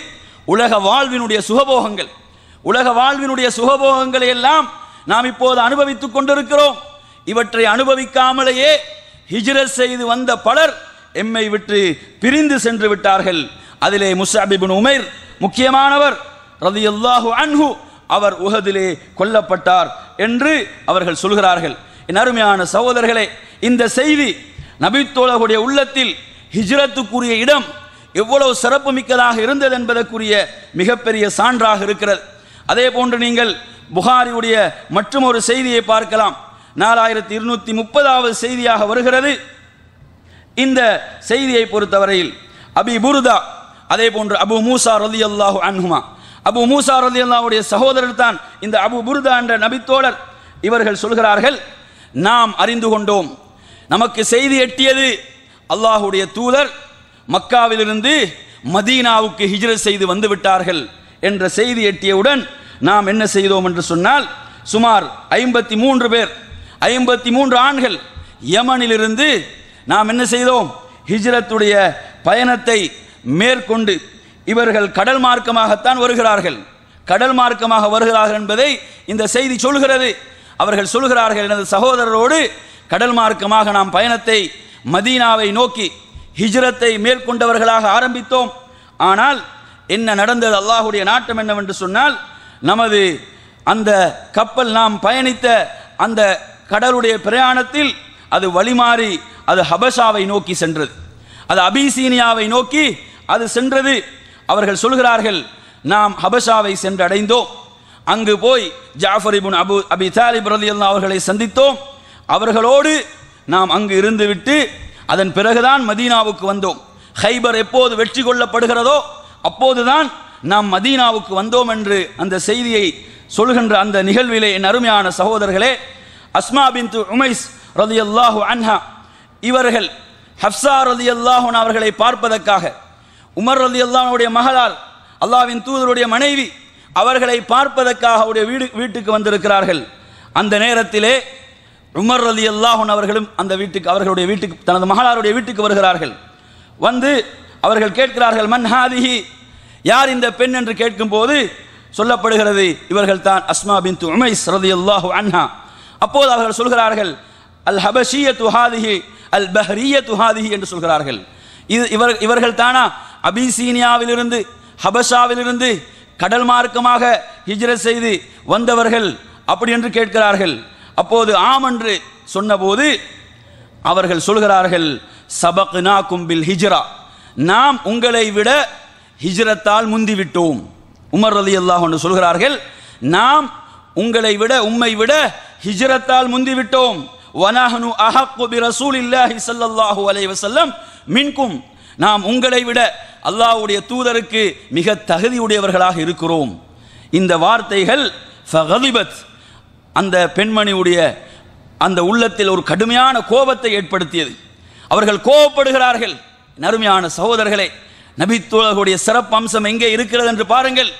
Speaker 3: உலக வாழ்வினுடைய சுகபோகங்கள். உலக வாழ்வினுடைய சுகபோகங்களை எல்லாம் நாம் இப்போது அனுபவித்துக் கொண்டிருக்கிறோம். இவற்றை அனுபவிக்காமலேயே ஹிஜ்ரத் செய்து வந்த பலர் எம்மை விட்டு பிரிந்து சென்று விட்டார்கள். அதிலே முஸ்அப் இப்னு உமைர் முக்கியமானவர் ரலியல்லாஹு அன்ஹு, அவர் உஹதிலே கொல்லப்பட்டார் என்று அவர்கள் சொல்கிறார்கள். என் அருமையான சகோதரர்களே, இந்த செய்தி நபித்தோழர்களுடைய உள்ளத்தில் ஹிஜ்ரத்துக்குரிய இடம் எவ்வளவு சிறப்பு மிக்கதாக இருந்தது என்பதற்குரிய மிகப்பெரிய சான்றாக இருக்கிறது. அதே போன்று நீங்கள் புகாரியுடைய மற்றும் ஒரு செய்தியை பார்க்கலாம். 4230வது செய்தியாக வருகிறது. இந்த செய்தியை பொறுத்தவரையில் அபி புர்தா, அதே போன்று அபு மூசா ரலியல்லாஹு அன்ஹுமா, அபு மூசா ரலியல்லாஹுடைய சகோதரர் தான் இந்த அபு புர்தா என்ற நபித்தோழர். இவர்கள் சொல்கிறார்கள், நாம் அறிந்து கொண்டோம், நமக்கு செய்தி எட்டியது, அல்லாஹுடைய தூதர் மக்காவிலிருந்து மதீனாவுக்கு ஹிஜ்ரத் செய்து வந்து விட்டார்கள் என்ற செய்தி எட்டியவுடன் நாம் என்ன செய்தோம் என்று சொன்னால், சுமார் 53 பேர், 53 ஆண்கள் யமனிலிருந்து நாம் என்ன செய்தோம், ஹிஜ்ரத்துடைய பயணத்தை மேற்கொண்டு, இவர்கள் கடல் மார்க்கமாகத்தான் வருகிறார்கள், கடல் மார்க்கமாக வருகிறார்கள் என்பதை இந்த செய்தி சொல்கிறது. அவர்கள் சொல்கிறார்கள், எனது சகோதரரோடு கடல் மார்க்கமாக நாம் பயணத்தை மதீனாவை நோக்கி ஹிஜ்ரத்தை மேற்கொண்டவர்களாக ஆரம்பித்தோம். ஆனால் என்ன நடந்தது, அல்லாஹுடைய நாட்டம் என்னவென்று சொன்னால், நமது அந்த கப்பல் நாம் பயணித்த அந்த கடலுடைய பிரயாணத்தில் அது வழிமாறி அது ஹபஷாவை நோக்கி சென்றது, அது அபிசீனியாவை நோக்கி அது சென்றது. அவர்கள் சொல்கிறார்கள், நாம் ஹபஷாவை சென்று அடைந்தோம். அங்கு போய் ஜாஃபர் இப்னு அபி தாலிப் ரலியல்லாஹு அவர்களை சந்தித்தோம். அவர்களோடு நாம் அங்கு இருந்துவிட்டு அதன் பிறகுதான் மதீனாவுக்கு வந்தோம். ஹைபர் எப்போது வெற்றி கொள்ளப்படுகிறதோ அப்போதுதான் நாம் மதீனாவுக்கு வந்தோம் என்று அந்த செய்தியை சொல்கின்ற அந்த நிகழ்விலே, என் அருமையான சகோதரர்களே, அஸ்மா பின்த் உமைஸ் ரலியல்லாஹு அன்ஹா இவர்கள் ஹப்ஸா ரலியல்லாஹு அன்ஹா அவர்களை பார்ப்பதற்காக, உமர் ரலியல்லாஹு அன்ஹுடைய மகளார், அல்லாஹ்வின் தூதருடைய மனைவி, அவர்களை பார்ப்பதற்காக அவருடைய வீட்டுக்கு வந்திருக்கிறார்கள். அந்த நேரத்திலே உமர் ரலியல்லாஹு அன்ஹு அவர்களும் அந்த வீட்டுக்கு, அவர்களுடைய வீட்டுக்கு, தனது மகளாருடைய வீட்டுக்கு வருகிறார்கள். வந்து அவர்கள் கேட்கிறார்கள், மன் ஹாதிஹி, யார் இந்த பெண் என்று கேட்கும்போது சொல்லப்படுகிறது, இவர்கள் தான் அஸ்மா பின்த் உமைஸ் ரலியல்லாஹு அன்ஹா. அப்போது அவர்கள் சொல்கிறார்கள், அல் ஹபஷியத்து ஹாதிஹி அல் பஹ்ரியத்து ஹாதிஹி என்று சொல்கிறார்கள். இவர்கள் தானா அபிசீனியாவிலிருந்து ஹபஷாவிலிருந்து கடல் மார்க்கமாக ஹிஜ்ரத் செய்து வந்தவர்கள் அப்படி என்று கேட்கிறார்கள். அப்போது ஆம் என்று சொன்னபோது அவர்கள் சொல்கிறார்கள், சபக்னாக்கும் பில் ஹிஜ்ரா, நாம் உங்களை விட ஹிஜ்ரத்தால் முந்திவிட்டோம். உமர் ரலியல்லாஹு அன்ஹு சொல்கிறார்கள், நாம் உங்களை விட, உம்மை விட ஹிஜ்ரத்தால் முந்திவிட்டோம். வனஹனு அஹக்கு பி ரசூலில்லாஹி ஸல்லல்லாஹு அலைஹி வஸல்லம் மின்கும், நாம் உங்களை விட அல்லாஹ்வுடைய தூதருக்கு மிக தகுதியுடையவர்களாக இருக்கிறோம். இந்த வார்த்தைகள் ஃபகலிபத், அந்த பெண்மணியுடைய அந்த உள்ளத்தில் ஒரு கடுமையான கோபத்தை ஏற்படுத்தியது. அவர்கள் கோபப்படுகிறார்கள். நறுமையான சகோதரர்களே, நபித்தோழர்களுடைய சிறப்பு அம்சம் எங்கே இருக்கிறது என்று பாருங்கள்.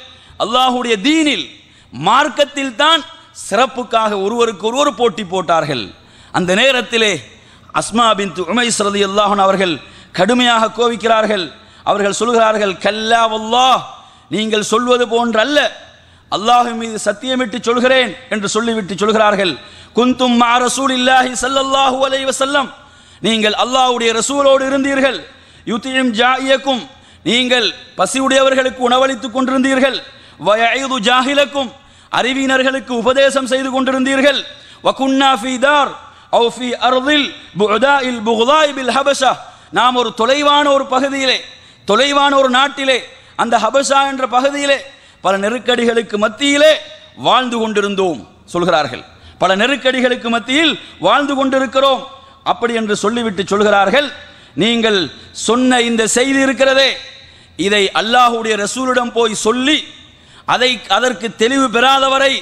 Speaker 3: அல்லாஹுடைய தீனில், மார்க்கத்தில் தான் சிறப்புக்காக ஒருவருக்கு ஒருவர் போட்டி போட்டார்கள். அந்த நேரத்திலே அஸ்மா பின்த் உமைஸ் ரலியல்லாஹு அன்ஹா அவர்கள் கடுமையாக கோபிக்கிறார்கள். அவர்கள் சொல்கிறார்கள், கல்லா வல்லாஹ், நீங்கள் சொல்வது போன்றல்ல, அல்லாஹ்வின் மீது சத்தியமிட்டு சொல்கிறேன் என்று சொல்லிவிட்டு சொல்கிறார்கள், குந்தும் மா ரசூலில்லாஹி ஸல்லல்லாஹு அலைஹி வஸல்லம், நீங்கள் அல்லாஹ்வுடைய ரசூலோடு இருந்தீர்கள். யுதீம் ஜாயியக்கும், நீங்கள் பசியுடையவர்களுக்கு உணவளித்துக் கொண்டிருந்தீர்கள். வயஇது ஜாஹிலக்கும், அறிவினர்களுக்கு உபதேசம் செய்து கொண்டிருந்தீர்கள். வகுன்னா ஃபீ தார் அவ் ஃபீ அர்தில் புஅதாஇல் புக்தாய் பில் ஹபஷா, நாம் ஒரு தொலைவான ஒரு பகுதியிலே, தொலைவான ஒரு நாட்டிலே, அந்த ஹபஷா என்ற பகுதியிலே பல நெருக்கடிகளுக்கு மத்தியிலே வாழ்ந்து கொண்டிருந்தோம் சொல்கிறார்கள். பல நெருக்கடிகளுக்கு மத்தியில் வாழ்ந்து கொண்டிருக்கிறோம் அப்படி என்று சொல்லிவிட்டு சொல்கிறார்கள், நீங்கள் சொன்ன இந்த செய்தி இருக்கிறதே, இதை அல்லாஹ்வுடைய ரசூலிடம் போய் சொல்லி அதற்கு தெளிவு பெறாதவரை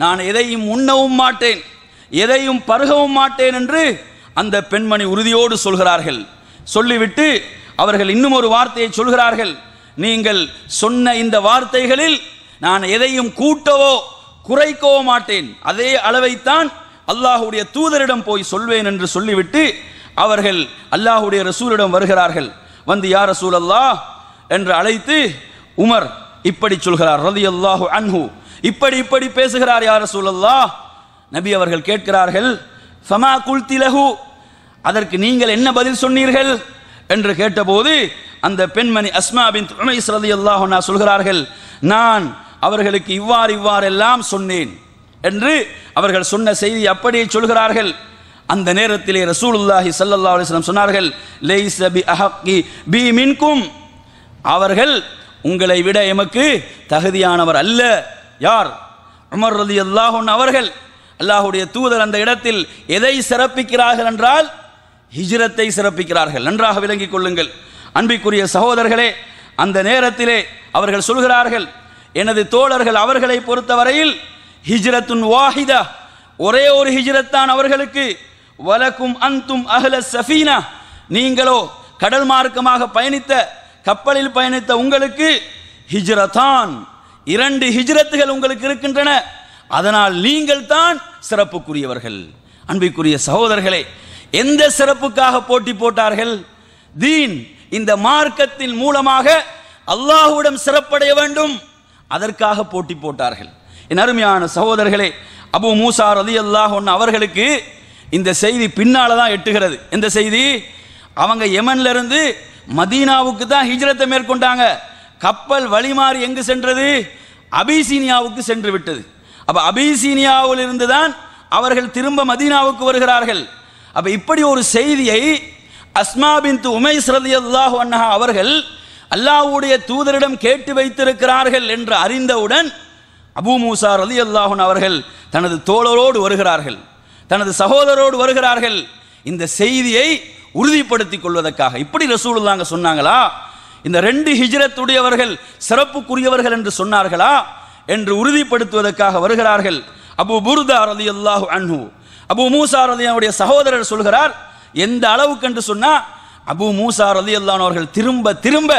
Speaker 3: நான் எதையும் உண்ணவும் மாட்டேன், எதையும் பருகவும் மாட்டேன் என்று அந்த பெண்மணி உறுதியோடு சொல்கிறார்கள். சொல்லிவிட்டு அவர்கள் இன்னும் ஒரு வார்த்தையை சொல்கிறார்கள், நீங்கள் சொன்ன இந்த வார்த்தைகளில் நான் எதையும் கூட்டவோ குறைக்கவோ மாட்டேன், அதே அளவைத்தான் அல்லாஹ்வுடைய தூதரிடம் போய் சொல்வேன் என்று சொல்லிவிட்டு அவர்கள் அல்லாஹ்வுடைய ரசூலிடம் வருகிறார்கள். வந்து யா ரசூலல்லாஹ் என்று அழைத்து உமர் இப்படி சொல்கிறார் ரலியல்லாஹு அன்ஹு, இப்படி பேசுகிறார் யா ரசூலல்லாஹ். நபி அவர்கள் கேட்கிறார்கள், ஃபமா குல்தி லஹு, அதற்கு நீங்கள் என்ன பதில் சொன்னீர்கள் என்று கேட்டபோது அந்த பெண்மணி அஸ்மா பின்த் உமைஸ் ரலியல்லாஹு அன்ஹா சொல்கிறார்கள், நான் அவர்களுக்கு இவ்வாறெல்லாம் சொன்னேன் என்று அவர்கள் சொன்ன செய்தி அப்படியே சொல்கிறார்கள். அந்த நேரத்திலே ரசூலுல்லாஹி ஸல்லல்லாஹு அலைஹி வஸல்லம் சொன்னார்கள், லைஸ பி அஹக்கி பி மின்கும், அவர்கள் உங்களை விட எமக்கு தகுதியானவர் அல்ல. யார்? உமர் ரலியல்லாஹு அன்ஹு அவர்கள். அல்லாஹ்வுடைய தூதர் அந்த இடத்தில் எதை சிறப்பிக்கிறார்கள் என்றால் ஹிஜ்ரத்தை சிறப்பிக்கிறார்கள். நன்றாக விளங்கிக் கொள்ளுங்கள் அன்பிற்குரிய சகோதரர்களே. அந்த நேரத்திலே அவர்கள் சொல்கிறார்கள், எனது தோழர்கள் அவர்களை பொறுத்தவரையில் ஹிஜ்ரத்துன் வாஹிதா, ஒரே ஒரு ஹிஜ்ரத் தான் அவர்களுக்கு. வலக்கும் அன்தும் அஹ்ல ஸஃபீனா, நீங்களோ கடல் மார்க்கமாக பயணித்த, கப்பலில் பயணித்த உங்களுக்கு ஹிஜ்ரத்தான், 2 ஹிஜ்ரத்துகள் உங்களுக்கு இருக்கின்றன, அதனால் நீங்கள் தான் சிறப்புக்குரியவர்கள். அன்பிற்குரிய சகோதரர்களே, எந்த சிறப்புக்காக போட்டி போட்டார்கள்? தீன், இந்த மார்க்கத்தின் மூலமாக அல்லாஹ்விடம் சிறப்படைய வேண்டும், அதற்காக போட்டி போட்டார்கள். என் அருமையான சகோதரர்களே, அபூ மூசா ரலியல்லாஹு அன்ஹு அவர்களுக்கு இந்த செய்தி பின்னால தான் எட்டுகிறது. இந்த செய்தி, அவங்க யமன்ல இருந்து மதீனாவுக்கு தான் ஹிஜ்ரத்தை மேற்கொண்டாங்க. கப்பல் வழிமாறி எங்கு சென்றது? அபிசீனியாவுக்கு சென்று விட்டது. அப்ப அபிசீனியாவில் இருந்து தான் அவர்கள் திரும்ப மதீனாவுக்கு வருகிறார்கள். அப்ப இப்படி ஒரு செய்தியை அஸ்மா பின்த் உமைஸ் ரலியல்லாஹு அன்ஹா அவர்கள் அல்லாஹ்வுடைய தூதரிடம் கேட்டு வைத்திருக்கிறார்கள் என்று அறிந்தவுடன் அபூ மூசா ரலியல்லாஹு அன்ஹு அவர்கள் தனது தோழரோடு வருகிறார்கள், தனது சகோதரோடு வருகிறார்கள். இந்த செய்தியை உறுதிப்படுத்திக் கொள்வதற்காக. இப்படி ரசூலுல்லாஹ் சொன்னாங்களா, இந்த 2 ஹிஜ்ரத்துடையவர்கள் சிறப்புக்குரியவர்கள் என்று சொன்னார்களா என்று உறுதிப்படுத்துவதற்காக வருகிறார்கள். அபூ புர்தா ரலியல்லாஹு அன்ஹு, அபூ மூசா ரலியல்லாஹுடைய சகோதரர் சொல்கிறார், எந்த அளவுக்கு என்று சொன்னா அபூ மூசா ரலியல்லாஹு அவர்கள் திரும்ப திரும்ப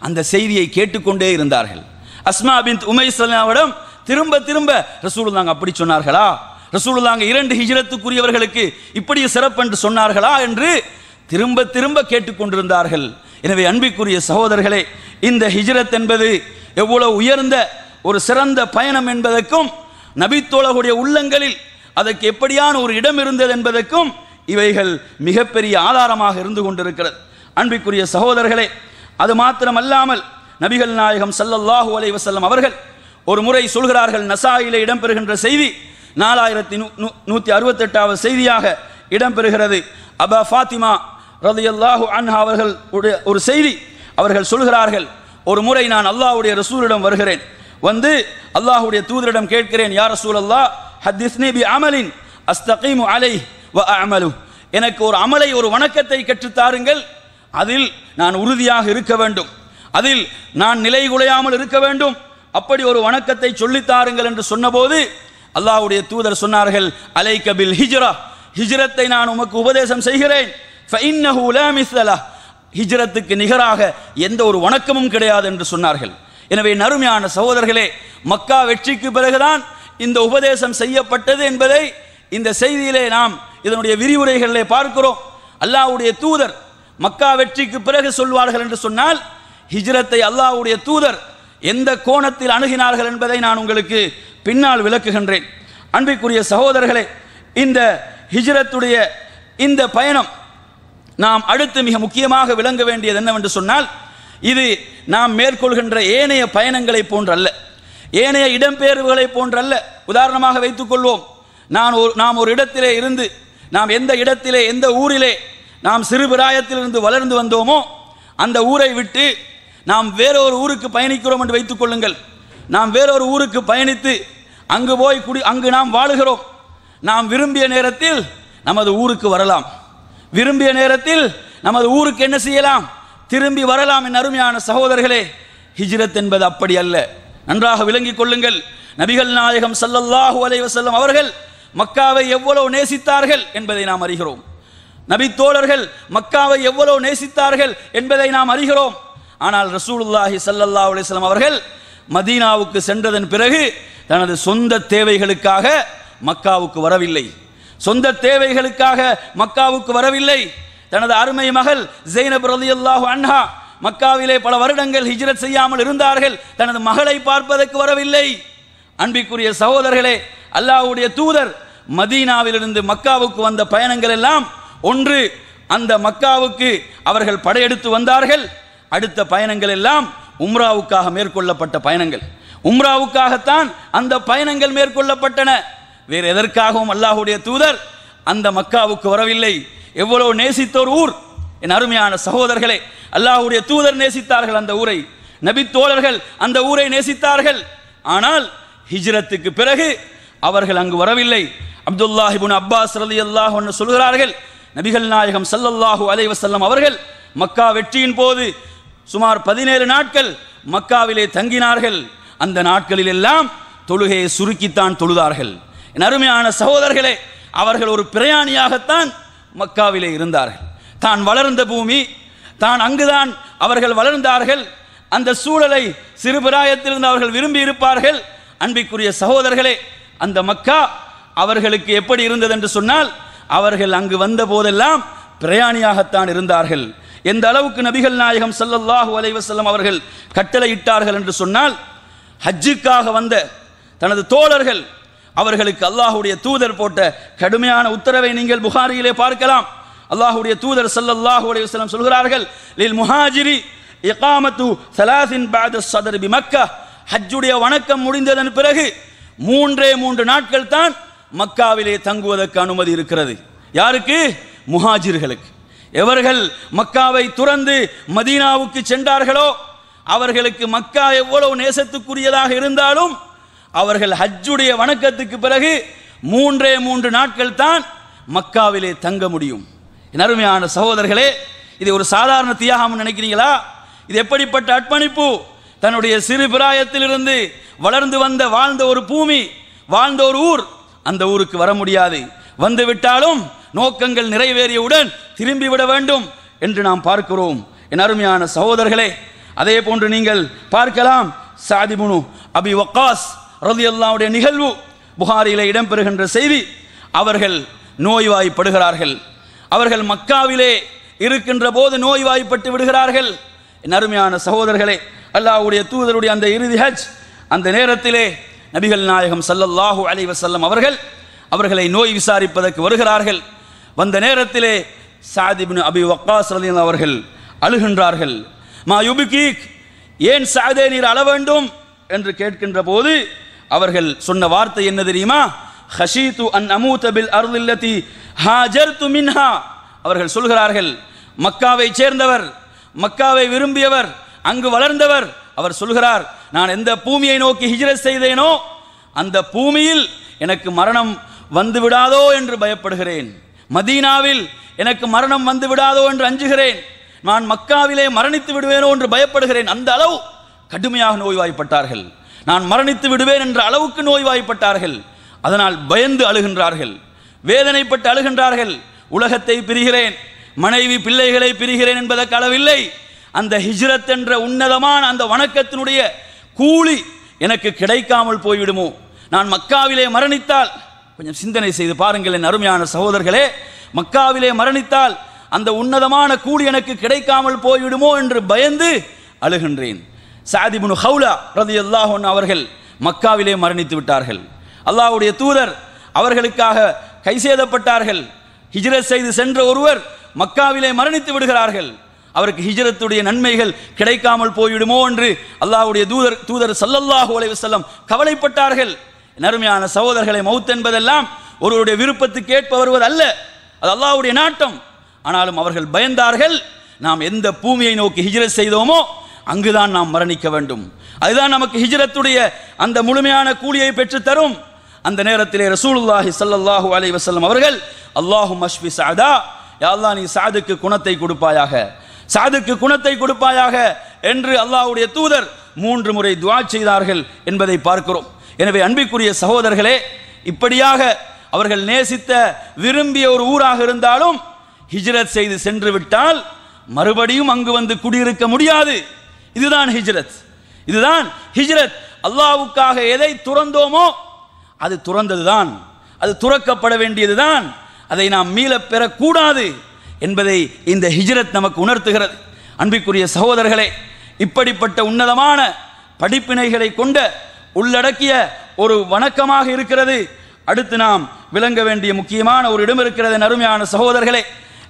Speaker 3: அந்த செய்தியை கேட்டுக்கொண்டே இருந்தார்கள். அஸ்மா பின்த் உமைஸ் ரலியல்லாஹுவிடம் திரும்ப திரும்ப ரசூலுல்லாஹ் அப்படி சொன்னார்களா, ரசூலுல்லாஹ் 2 ஹிஜ்ரத்துக்குரியவர்களுக்கு இப்படி சிறப்பு என்று சொன்னார்களா என்று திரும்ப திரும்ப கேட்டுக்கொண்டிருந்தார்கள். எனவே அன்பிற்குரிய சகோதரர்களே, இந்த ஹிஜ்ரத் என்பது எவ்வளவு உயர்ந்த ஒரு சிறந்த பயணம் என்பதற்கும், நபித்தோழர்களுடைய உள்ளங்களில் அதற்கு எப்படியான ஒரு இடம் இருந்தது என்பதற்கும் இவைகள் மிகப்பெரிய ஆதாரமாக இருந்து கொண்டிருக்கிறது. அன்பிற்குரிய சகோதரர்களே, அது மாத்திரமல்லாமல் நபிகள் நாயகம் ஸல்லல்லாஹு அலைஹி வஸல்லம் அவர்கள் ஒரு முறை சொல்கிறார்கள், நசாயிலே இடம்பெறுகின்ற செய்தி 4168வது செய்தியாக இடம்பெறுகிறது. அபா ஃபாத்திமா ரலியல்லாஹு அன்ஹா அவர்கள் ஒரு செய்தி, அவர்கள் சொல்கிறார்கள், ஒரு முறை நான் அல்லாஹ்வுடைய ரசூலிடம் வருகிறேன், வந்து அல்லாஹ்வுடைய தூதரிடம் கேட்கிறேன், யா ரசூலல்லாஹ் ஹத்திஸ்னி பி அமலின் அஸ்தகீமு அலைஹி வ அஅமலு, எனக்கு ஒரு அமலை, ஒரு வணக்கத்தை கற்றுத்தாருங்கள், அதில் நான் உறுதியாக இருக்க வேண்டும், அதில் நான் நிலைகுலையாமல் இருக்க வேண்டும், அப்படி ஒரு வணக்கத்தை சொல்லித்தாருங்கள் என்று சொன்னபோது அல்லாஹ்வுடைய தூதர் சொன்னார்கள், அலைக பில் ஹிஜ்ரா, ஹிஜ்ரத்தை நான் உமக்கு உபதேசம் செய்கிறேன், ஃபஇன்னஹு லா மிஸ்லஹ், ஹிஜ்ரத்துக்கு நிகராக எந்த ஒரு வணக்கமும் கிடையாது என்று சொன்னார்கள். எனவே நறுமையான சகோதரர்களே, மக்கா வெற்றிக்கு பிறகுதான் இந்த உபதேசம் செய்யப்பட்டது என்பதை இந்த செய்தியிலே நாம் இதனுடைய விரிவுரைகளிலே பார்க்கிறோம். அல்லாஹ்வுடைய தூதர் மக்கா வெற்றிக்கு பிறகு சொல்வார்கள் என்று சொன்னால், ஹிஜ்ரத்தை அல்லாஹ்வுடைய தூதர் எந்த கோணத்தில் அணுகினார்கள் என்பதை நான் உங்களுக்கு பின்னால் விளக்குகின்றேன். அன்பிற்குரிய சகோதரர்களே, இந்த ஹிஜ்ரத்துடைய இந்த பயணம் நாம் அடுத்து மிக முக்கியமாக விளங்க வேண்டியது என்னவென்று சொன்னால், இது நாம் மேற்கொள்கின்ற ஏனைய பயணங்களை போன்றல்ல, ஏனைய இடம்பெயர்வுகளை போன்றல்ல. உதாரணமாக வைத்துக் கொள்வோம், நாம் ஒரு இடத்திலே இருந்து, நாம் எந்த இடத்திலே எந்த ஊரிலே நாம் சிறுபிராயத்திலிருந்து வளர்ந்து வந்தோமோ அந்த ஊரை விட்டு நாம் வேறொரு ஊருக்கு பயணிக்கிறோம் என்று வைத்துக் கொள்ளுங்கள். நாம் வேறொரு ஊருக்கு பயணித்து அங்கு போய் அங்கு நாம் வாழுகிறோம். நாம் விரும்பிய நேரத்தில் நமது ஊருக்கு வரலாம், விரும்பிய நேரத்தில் நமது ஊருக்கு என்ன செய்யலாம், திரும்பி வரலாம். என் அருமையான சகோதரர்களே, ஹிஜ்ரத் என்பது அப்படி அல்ல. நன்றாக விளங்கிக் கொள்ளுங்கள். நபிகள் நாயகம் ஸல்லல்லாஹு அலைஹி வஸல்லம் அவர்கள் மக்காவை எவ்வளவு நேசித்தார்கள் என்பதை நாம் அறிகிறோம். நபி தோழர்கள் மக்காவை எவ்வளவு நேசித்தார்கள் என்பதை நாம் அறிகிறோம். ஆனால் ரசூலுல்லாஹி ஸல்லல்லாஹு அலைஹி வஸல்லம் அவர்கள் மதீனாவுக்கு சென்றதன் பிறகு தனது சொந்த தேவைகளுக்காக மக்காவுக்கு வரவில்லை, சொந்த தேவைகளுக்காக மக்காவுக்கு வரவில்லை. தனது அருமை மகள் ஸைனப் ரலியல்லாஹு அன்ஹா மக்காவிலே பல வருடங்கள் ஹிஜ்ரத் செய்யாமல் இருந்தார்கள், தனது மகளை பார்ப்பதற்கு வரவில்லை. அன்பிற்குரிய சகோதரர்களே, அல்லாஹ்வுடைய தூதர் மதீனாவிலிருந்து மக்காவுக்கு வந்த பயணங்கள் எல்லாம், ஒன்று அந்த மக்காவுக்கு அவர்கள் படையெடுத்து வந்தார்கள், அடுத்த பயணங்கள் எல்லாம் உம்ராவுக்காக மேற்கொள்ளப்பட்ட பயணங்கள். உம்ராவுக்காகத்தான் அந்த பயணங்கள் மேற்கொள்ளப்பட்டன. வேறு எதற்காகவும் அல்லாஹ்வுடைய தூதர் அந்த மக்காவுக்கு வரவில்லை. எவ்வளவு நேசித்த ஒரு ஊர் என் அருமையான சகோதரர்களே. அல்லாஹ்வுடைய தூதர் நேசித்தார்கள் அந்த ஊரை, நபி தோழர்கள் அந்த ஊரை நேசித்தார்கள். ஆனால் ஹிஜ்ரத்துக்கு பிறகு அவர்கள் அங்கு வரவில்லை. அப்துல்லாஹ் இப்னு அப்பாஸ் ரலியல்லாஹு அன்ஹு சொல்கிறார்கள், நபிகள் நாயகம் ஸல்லல்லாஹு அலைஹி வஸல்லம் அவர்கள் மக்கா வெற்றியின் போது சுமார் 17 நாட்கள் மக்காவிலே தங்கினார்கள். அந்த நாட்களில் எல்லாம் தொழுகையை சுருக்கித்தான் தொழுதார்கள். என் அருமையான சகோதரர்களே, அவர்கள் ஒரு பிரயாணியாகத்தான் மக்காவிலே இருந்தார்கள். தான் வளர்ந்த பூமி, தான் அங்குதான் அவர்கள் வளர்ந்தார்கள். அந்த சூழலை சிறுபிராயத்திலிருந்து அவர்கள் விரும்பி இருப்பார்கள். அன்பிற்குரிய சகோதரர்களே, அந்த மக்கா அவர்களுக்கு எப்படி இருந்தது என்று சொன்னால், அவர்கள் அங்கு வந்த போதெல்லாம் பிரயாணியாகத்தான் இருந்தார்கள். எந்த அளவுக்கு நபிகள் நாயகம் ஸல்லல்லாஹு அலைஹி வஸல்லம் அவர்கள் கட்டளையிட்டார்கள் என்று சொன்னால், ஹஜ்ஜுக்காக வந்த தனது தோழர்கள் அவர்களுக்கு அல்லாஹ்வுடைய தூதர் போட்ட கடுமையான உத்தரவை நீங்கள் புகாரியிலே பார்க்கலாம். அல்லாஹ்வுடைய தூதர் ஸல்லல்லாஹு அலைஹி வஸல்லம் சொல்கிறார்கள், லில் முஹாஜிரி இகாமத்து 3 பஅத ஸத்ர் பிமக்கா. ஹஜ்ஜுடைய வணக்கம் முடிந்ததன் பிறகு 3 நாட்கள் தான் மக்காவிலே தங்குவதற்கு அனுமதி இருக்கிறது. யாருக்கு? முஹாஜிர்களுக்கு. எவர்கள் மக்காவை துறந்து மதீனாவுக்கு சென்றார்களோ அவர்களுக்கு மக்கா எவ்வளவு நேசத்துக்குரியதாக இருந்தாலும் அவர்கள் ஹஜ்ஜுடைய வணக்கத்துக்கு பிறகு 3 நாட்கள் தான் மக்காவிலே தங்க முடியும். என் அருமையான சகோதரர்களே, இது ஒரு சாதாரண தியாகம் நினைக்கிறீங்களா? இது எப்படிப்பட்ட அர்ப்பணிப்பு! தன்னுடைய சிறு பிராயத்திலிருந்து வளர்ந்து வந்த வாழ்ந்த ஒரு பூமி, வாழ்ந்த ஒரு ஊர், அந்த ஊருக்கு வர முடியாது. வந்து விட்டாலும் நோக்கங்கள் நிறைவேறியவுடன் திரும்பிவிட வேண்டும் என்று நாம் பார்க்கிறோம். என் அருமையான சகோதரர்களே, அதே போன்று நீங்கள் பார்க்கலாம், சஅத் இப்னு அபி வக்காஸ் ரலியல்லாஹு அன்ஹு நிகழ்வு புகாரியிலே இடம்பெறுகின்ற செய்தி. அவர்கள் நோய்வாய்ப்படுகிறார்கள். அவர்கள் மக்காவிலே இருக்கின்ற போது நோய்வாய்ப்பட்டு விடுகிறார்கள். என் அருமையான சகோதரர்களே, அல்லாஹ்வுடைய தூதருடைய அந்த இறுதி ஹஜ், அந்த நேரத்திலே நபிகள் நாயகம் ஸல்லல்லாஹு அலைஹி வஸல்லம் அவர்களை நோய் விசாரிப்பதற்கு வருகிறார்கள். வந்த நேரத்திலே சஅத் இப்னு அபி வக்காஸ் ரலியல்லாஹு அவர்கள் அழுகின்றார்கள். மா யுபிகீக், ஏன் சஅதே நீர் அழ வேண்டும் என்று கேட்கின்ற போது அவர்கள் சொன்ன வார்த்தை என்ன தெரியுமா? ஹஷீது அன் அமூத பில் அர்தில்லதி ஹாஜர்து மின்ஹா. அவர்கள் சொல்கிறார்கள், மக்காவை சேர்ந்தவர், மக்காவை விரும்பியவர், அங்கு வளர்ந்தவர். அவர் சொல்கிறார், நான் எந்த பூமியை நோக்கி ஹிஜ்ரத் செய்தேனோ அந்த பூமியில் எனக்கு மரணம் வந்து விடாதோ என்று பயப்படுகிறேன். மதீனாவில் எனக்கு மரணம் வந்து விடாதோ என்று அஞ்சுகிறேன். நான் மக்காவிலே மரணித்து விடுவேனோ என்று பயப்படுகிறேன். அந்த அளவு கடுமையாக நோய்வாய்ப்பட்டார்கள். நான் மரணித்து விடுவேன் என்ற அளவுக்கு நோய்வாய்ப்பட்டார்கள். அதனால் பயந்து அழுகின்றார்கள், வேதனைப்பட்டு அழுகின்றார்கள். உலகத்தை பிரிகிறேன், மனைவி பிள்ளைகளை பிரிகிறேன் என்பதற்கு அளவில்லை. அந்த ஹிஜ்ரத் என்ற உன்னதமான அந்த வணக்கத்தினுடைய கூலி எனக்கு கிடைக்காமல் போய்விடுமோ, நான் மக்காவிலே மரணித்தால், கொஞ்சம் சிந்தனை செய்து பாருங்கள் என் அருமையான சகோதரர்களே, மக்காவிலே மரணித்தால் அந்த உன்னதமான கூலி எனக்கு கிடைக்காமல் போய்விடுமோ என்று பயந்து அழுகின்றேன். சஅத் இப்னு ஹவுலா ரலியல்லாஹு அன்ஹு அவர்கள் மக்காவிலே மரணித்து விட்டார்கள். அல்லாஹ்வுடைய தூதர் அவர்களுக்காக கைசேதப்பட்டார்கள். ஹிஜ்ரத் செய்து சென்ற ஒருவர் மக்காவிலே மரணித்து விடுகிறார்கள். அவருக்கு ஹிஜ்ரத்துடைய நன்மைகள் கிடைக்காமல் போய்விடுமோ என்று அல்லாஹ்வுடைய தூதர் ஸல்லல்லாஹு அலைஹி வஸல்லம் கவலைப்பட்டார்கள். அருமையான சகோதரர்களை, மௌத் என்பதெல்லாம் ஒருவருடைய விருப்பத்துக்கு ஏற்ப வருவது அல்ல, அது அல்லாஹ்வுடைய நாட்டம். ஆனாலும் அவர்கள் பயந்தார்கள், நாம் எந்த பூமியை நோக்கி ஹிஜ்ரத் செய்தோமோ அங்குதான் நாம் மரணிக்க வேண்டும், அதுதான் நமக்கு ஹிஜ்ரத்துடைய அந்த முழுமையான கூலியை பெற்று தரும். அந்த நேரத்திலே ரசூலுல்லாஹி ஸல்லல்லாஹு அலைஹி வஸல்லம் அவர்கள் அல்லாஹும்ம அஷ்ஃபி சஅதா, யா அல்லாஹ் நீ சஅதுக்கு குணத்தை கொடுப்பாயாக, சஅதுக்கு குணத்தை கொடுப்பாயாக என்று அல்லாஹ்வுடைய தூதர் 3 முறை துஆ செய்தார்கள் என்பதை பார்க்கிறோம். எனவே அன்பிற்குரிய சகோதரர்களே, இப்படியாக அவர்கள் நேசித்த விரும்பிய ஒரு ஊராக இருந்தாலும் ஹிஜ்ரத் செய்து சென்று விட்டால் மறுபடியும் அங்கு வந்து குடியிருக்க முடியாது. இதுதான் ஹிஜ்ரத், இதுதான் ஹிஜ்ரத். அல்லாஹ்வுக்காக எதை துறந்தோமோ அது துறந்ததுதான், அது துறக்கப்பட வேண்டியதுதான், அதை நாம் மீள பெறக்கூடாது என்பதை இந்த ஹிஜ்ரத் நமக்கு உணர்த்துகிறது. அன்பிற்குரிய சகோதரர்களே, இப்படிப்பட்ட உன்னதமான படிப்பினைகளை கொண்ட உள்ளடக்கிய ஒரு வணக்கமாக இருக்கிறது. அடுத்து நாம் விளங்க வேண்டிய முக்கியமான ஒரு இடம் இருக்கிறது. அருமையான சகோதரர்களே,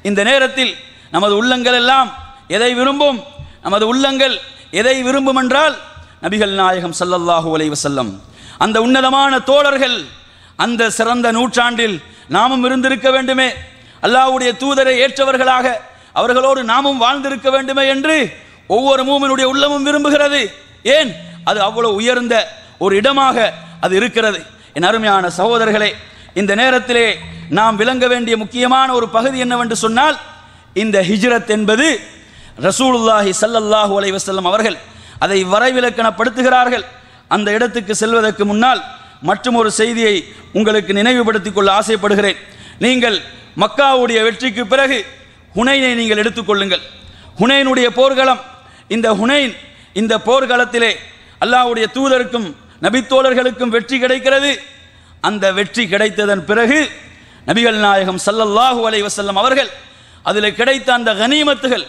Speaker 3: இந்த நேரத்தில் நமது உள்ளங்கள் எல்லாம் எதை விரும்பும்? நமது உள்ளங்கள் எதை விரும்பும் என்றால் நபிகள் நாயகம் ஸல்லல்லாஹு அலைஹி வஸல்லம், அந்த உன்னதமான தோழர்கள், அந்த சிறந்த நூற்றாண்டில் நாமும் இருந்திருக்க வேண்டுமே, அல்லாஹ்வுடைய தூதரை ஏற்றவர்களாக அவர்களோடு நாமும் வாழ்ந்திருக்க வேண்டுமே என்று ஒவ்வொரு மூமினுடைய உள்ளமும் விரும்புகிறது. ஏன்? அது அவ்வளவு உயர்ந்த ஒரு இடமாக அது இருக்கிறது. என் அருமையான சகோதரர்களே, இந்த நேரத்திலே நாம் விளங்க வேண்டிய முக்கியமான ஒரு பகுதி என்னவென்று சொன்னால், இந்த ஹிஜ்ரத் என்பது ரசூலுல்லாஹி ஸல்லல்லாஹு அலைஹி வஸல்லம் அவர்கள் அதை வரைவிலக்கணப்படுத்துகிறார்கள். அந்த இடத்துக்கு செல்வதற்கு முன்னால் மற்றும் ஒரு செய்தியை உங்களுக்கு நினைவுபடுத்திக் கொள்ள ஆசைப்படுகிறேன். நீங்கள் மக்காவுடைய வெற்றிக்கு பிறகு ஹுனைனை நீங்கள் எடுத்துக்கொள்ளுங்கள். ஹுனைனுடைய போர்க்களம், இந்த ஹுனைன், இந்த போர்க்களத்திலே அல்லாஹ்வுடைய தூதருக்கும் நபித்தோழர்களுக்கும் வெற்றி கிடைக்கிறது. அந்த வெற்றி கிடைத்ததன் பிறகு நபிகள் நாயகம் ஸல்லல்லாஹு அலைஹி வஸல்லம் அவர்கள் அதில் கிடைத்த அந்த கனீமத்துகள்,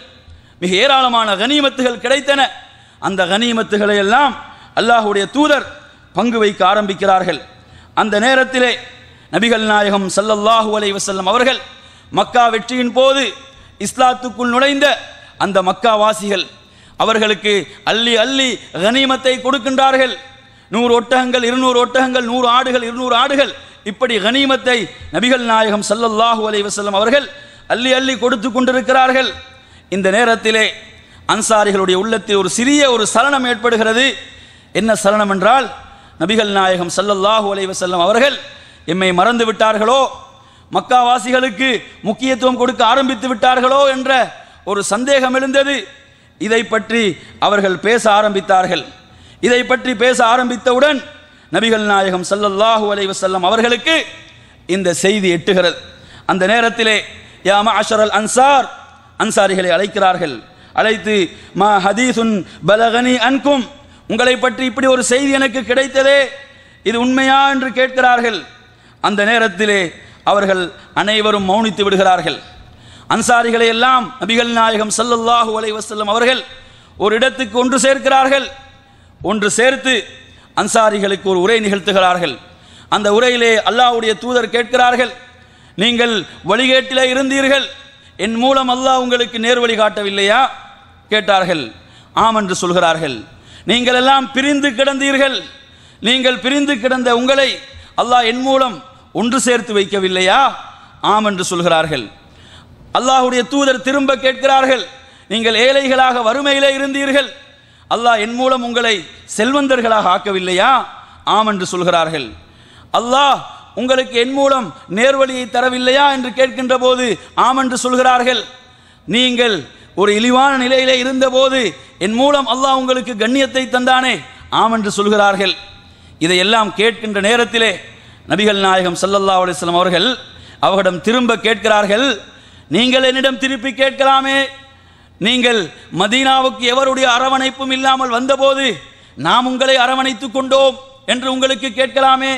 Speaker 3: மிக ஏராளமான கனீமத்துகள் கிடைத்தன. அந்த கனீமத்துகளை எல்லாம் அல்லாஹ்வுடைய தூதர் பங்கு வைக்க ஆரம்பிக்கிறார்கள். அந்த நேரத்திலே நபிகள் நாயகம் ஸல்லல்லாஹு அலைஹி வஸல்லம் அவர்கள் மக்கா வெற்றியின் போது இஸ்லாத்துக்குள் நுழைந்த அந்த மக்கா வாசிகள் அவர்களுக்கு அள்ளி அள்ளி கனீமத்தை கொடுக்கின்றார்கள். 100 ஒட்டகங்கள், 200 ஒட்டகங்கள், 100 ஆடுகள், 200 ஆடுகள், இப்படி கனீமத்தை நபிகள் நாயகம் ஸல்லல்லாஹு அலைஹி வஸல்லம் அவர்கள் அள்ளி அள்ளி கொடுத்து கொண்டிருக்கிறார்கள். இந்த நேரத்திலே அன்சாரிகளுடைய உள்ளத்தில் ஒரு சிறிய ஒரு சலனம் ஏற்படுகிறது. என்ன சலனம் என்றால், நபிகள் நாயகம் ஸல்லல்லாஹு அலைஹி வஸல்லம் அவர்கள் எம்மை மறந்து விட்டார்களோ, மக்காவாசிகளுக்கு முக்கியத்துவம் கொடுக்க ஆரம்பித்து விட்டார்களோ என்ற ஒரு சந்தேகம் எழுந்தது. இதை பற்றி அவர்கள் பேச ஆரம்பித்தார்கள். இதை பற்றி பேச ஆரம்பித்தவுடன் நபிகள் நாயகம் ஸல்லல்லாஹு அலைஹி வஸல்லம் அவர்களுக்கு இந்த செய்தி எட்டுகிறது. அந்த நேரத்திலே யா மஅஷரல் அன்சார், அன்சாரிகளை அழைக்கிறார்கள். அழைத்து மா ஹதீசுன் பலகனி அன்கும், உங்களை பற்றி இப்படி ஒரு செய்தி எனக்கு கிடைத்ததே, இது உண்மையா என்று கேட்கிறார்கள். அந்த நேரத்திலே அவர்கள் அனைவரும் மௌனித்து விடுகிறார்கள். அன்சாரிகளை எல்லாம் நபிகள் நாயகம் ஸல்லல்லாஹு அலைஹி வஸல்லம் அவர்கள் ஒரு இடத்துக்கு ஒன்று சேர்க்கிறார்கள். ஒன்று சேர்த்து அன்சாரிகளுக்கு ஒரு உரை நிகழ்த்துகிறார்கள். அந்த உரையிலே அல்லாஹ்வுடைய தூதர் கேட்கிறார்கள், நீங்கள் வழிகேட்டிலே இருந்தீர்கள், என் மூலம் அல்லாஹ் உங்களுக்கு நேர்வழி காட்டவில்லையா? கேட்டார்கள். ஆம் என்று சொல்கிறார்கள். நீங்கள் எல்லாம் பிரிந்து கிடந்தீர்கள், நீங்கள் பிரிந்து கிடந்த உங்களை அல்லாஹ் என் மூலம் ஒன்று சேர்த்து வைக்கவில்லையா? ஆம் என்று சொல்கிறார்கள். அல்லாஹ்வுடைய தூதர் திரும்ப கேட்கிறார்கள், நீங்கள் ஏழைகளாக வறுமையிலே இருந்தீர்கள், அல்லாஹ் என் மூலம் உங்களை செல்வந்தர்களாக ஆக்கவில்லையா? ஆம் என்று சொல்கிறார்கள். அல்லாஹ் உங்களுக்கு என் மூலம் நேர்வழியை தரவில்லையா என்று கேட்கின்ற போது ஆம் என்று சொல்கிறார்கள். நீங்கள் ஒரு இழிவான நிலையிலே இருந்தபோது என் மூலம் அல்லாஹ் உங்களுக்கு கண்ணியத்தை தந்தானே, ஆம் என்று சொல்கிறார்கள். இதையெல்லாம் கேட்கின்ற நேரத்திலே நபிகள் நாயகம் ஸல்லல்லாஹு அலைஹி வஸல்லம் அவர்கள் அவரிடம் திரும்ப கேட்கிறார்கள், நீங்கள் என்னிடம் திருப்பி கேட்கலாமே, நீங்கள் மதீனாவுக்கு எவருடைய அரவணைப்பும் இல்லாமல் வந்தபோது நாம் உங்களை அரவணைத்துக் கொண்டோம் என்று உங்களுக்கு கேட்கலாமே,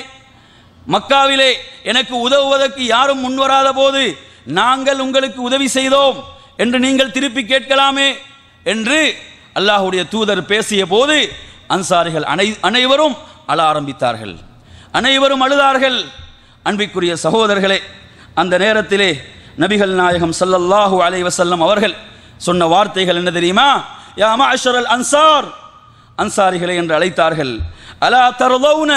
Speaker 3: மக்காவிலே எனக்கு உதவுவதற்கு யாரும் முன்வராத போது நாங்கள் உங்களுக்கு உதவி செய்தோம் என்று நீங்கள் திருப்பி கேட்கலாமே என்று அல்லாஹ்வுடைய தூதர் பேசிய போது அன்சாரிகள் அனைவரும் அழ ஆரம்பித்தார்கள், அனைவரும் அழுதார்கள். அன்பிற்குரிய சகோதரர்களே, அந்த நேரத்திலே நபிகள் நாயகம் ஸல்லல்லாஹு அலைஹி வஸல்லம் அவர்கள் சொன்ன வார்த்தைகள் என்ன தெரியுமா? யா மஅஷரல் அன்சார், அன்சாரிகளை என்று அழைத்தார்கள். அலா தர்லௌன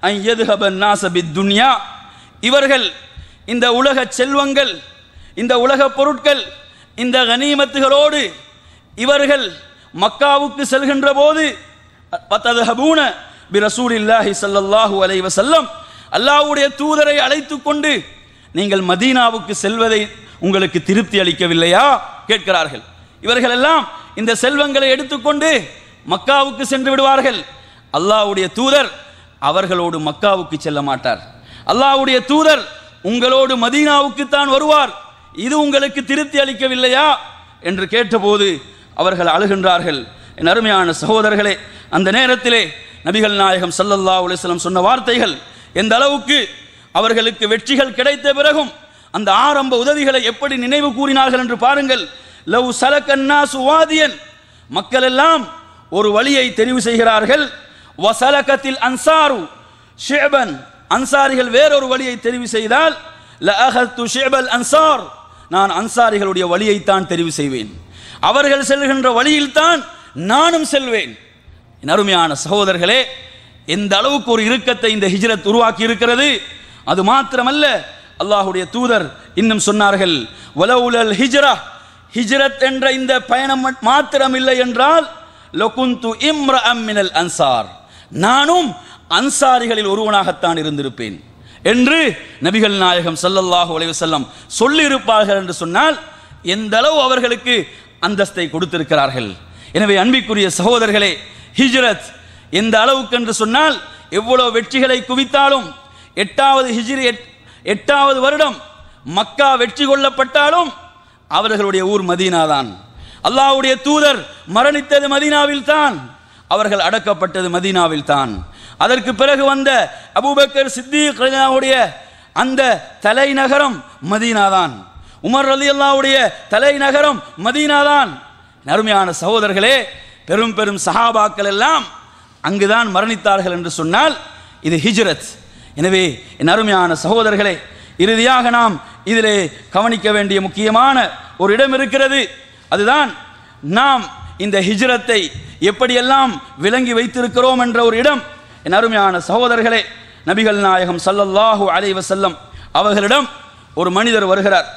Speaker 3: அன் யذهب الناس بالدنيا, இவர்கள் இந்த உலக செல்வங்கள், இந்த உலக பொருட்கள், இந்த கனிமத்துகளோடு இவர்கள் மக்காவுக்கு செல்கின்ற போது வதஹபூன பிரசூலில்லாஹி ஸல்லல்லாஹு அலைஹி வஸல்லம், அல்லாஹ்வுடைய தூதரை அழைத்து கொண்டு நீங்கள் மதீனாவுக்கு செல்வதை உங்களுக்கு திருப்தி அளிக்கவில்லையா கேட்கிறார்கள். இவர்கள் எல்லாம் இந்த செல்வங்களை எடுத்துக்கொண்டு மக்காவுக்கு சென்று விடுவார்கள். அல்லாஹ்வுடைய தூதர் அவர்களோடு மக்காவுக்கு செல்ல மாட்டார். அல்லாஹ்வுடைய தூதர் உங்களோடு மதீனாவுக்கு தான் வருவார். இது உங்களுக்கு திருப்தி அளிக்கவில்லையா என்று கேட்டபோது அவர்கள் அழுகின்றார்கள். என் அருமையான சகோதரர்களே, அந்த நேரத்திலே நபிகள் நாயகம் ஸல்லல்லாஹு அலைஹி வஸல்லம் சொன்ன வார்த்தைகள் எந்த அளவுக்கு அவர்களுக்கு வெற்றிகள் கிடைத்த பிறகும் அந்த ஆரம்ப உதவிகளை எப்படி நினைவு கூறினார்கள் என்று பாருங்கள். லவ் சலக்கன் நாசு வாதியன், மக்கள் எல்லாம் ஒரு வழியை தெரிவு செய்கிறார்கள். வசலகத்தில் அன்சாரு ஷிஅபன், அன்சாரிகள் வேறொரு வழியை தெரிவு செய்தால் லஅஹது ஷிஅபல் அன்சார், நான் அன்சாரிகளுடைய வழியைத்தான் தெரிவு செய்வேன். அவர்கள் செல்கின்ற வழியில் தான் நானும் செல்வேன். என் அருமையான சகோதரர்களே, எந்த அளவுக்கு ஒரு இறுக்கத்தை இந்த ஹிஜ்ரத் உருவாக்கி இருக்கிறது. அது மாத்திரமல்ல, அல்லாஹ்வுடைய தூதர் இன்னும் சொன்னார்கள், வலவுலல் ஹிஜ்ரா, ஹிஜ்ரத் என்ற இந்த பயணம் மாத்திரம் இல்லை என்றால் லகுந்து இம்ரஅம் மினல் அன்சார், நானும் அன்சாரிகளில் ஒருவனாகத்தான் இருந்திருப்பேன் என்று நபிகள் நாயகம் ஸல்லல்லாஹு அலைஹி வஸல்லம் சொல்லி இருப்பார்கள் என்று சொன்னால் எந்த அளவு அவர்களுக்கு அந்தஸ்தை கொடுத்திருக்கிறார்கள். எனவே அன்பிற்குரிய சகோதரர்களே, ஹிஜ்ரத் எந்த அளவுக்கு என்று சொன்னால் எவ்வளவு வெற்றிகளை குவித்தாலும் 8வது வருடம் மக்கா வெற்றி கொள்ளப்பட்டாலும் அவர்களுடைய ஊர் மதீனா தான். அல்லாஹ்வுடைய தூதர் மரணித்தது மதீனாவில் தான், அவர்கள் அடக்கப்பட்டது மதீனாவில் தான். அதற்கு பிறகு வந்த அபூபக்கர் சித்திக் ரலியல்லாஹுடைய அந்த தலைநகரம் மதீனா தான். உமர் ரலியல்லாஹுடைய தலைநகரம் மதீனா தான். அருமையான சகோதரர்களே, பெரும் பெரும் சஹாபாக்கள் எல்லாம் அங்குதான் மரணித்தார்கள் என்று சொன்னால் இது ஹிஜ்ரத். எனவே என் அருமையான சகோதரர்களே, இறுதியாக நாம் இதிலே கவனிக்க வேண்டிய முக்கியமான ஒரு இடம் இருக்கிறது. அதுதான் நாம் இந்த ஹிஜ்ரத்தை எப்படியெல்லாம் விளங்கி வைத்திருக்கிறோம் என்ற ஒரு இடம். என் அருமையான சகோதரர்களே, நபிகள் நாயகம் ஸல்லல்லாஹு அலைஹி வஸல்லம் அவர்களிடம் ஒரு மனிதர் வருகிறார்,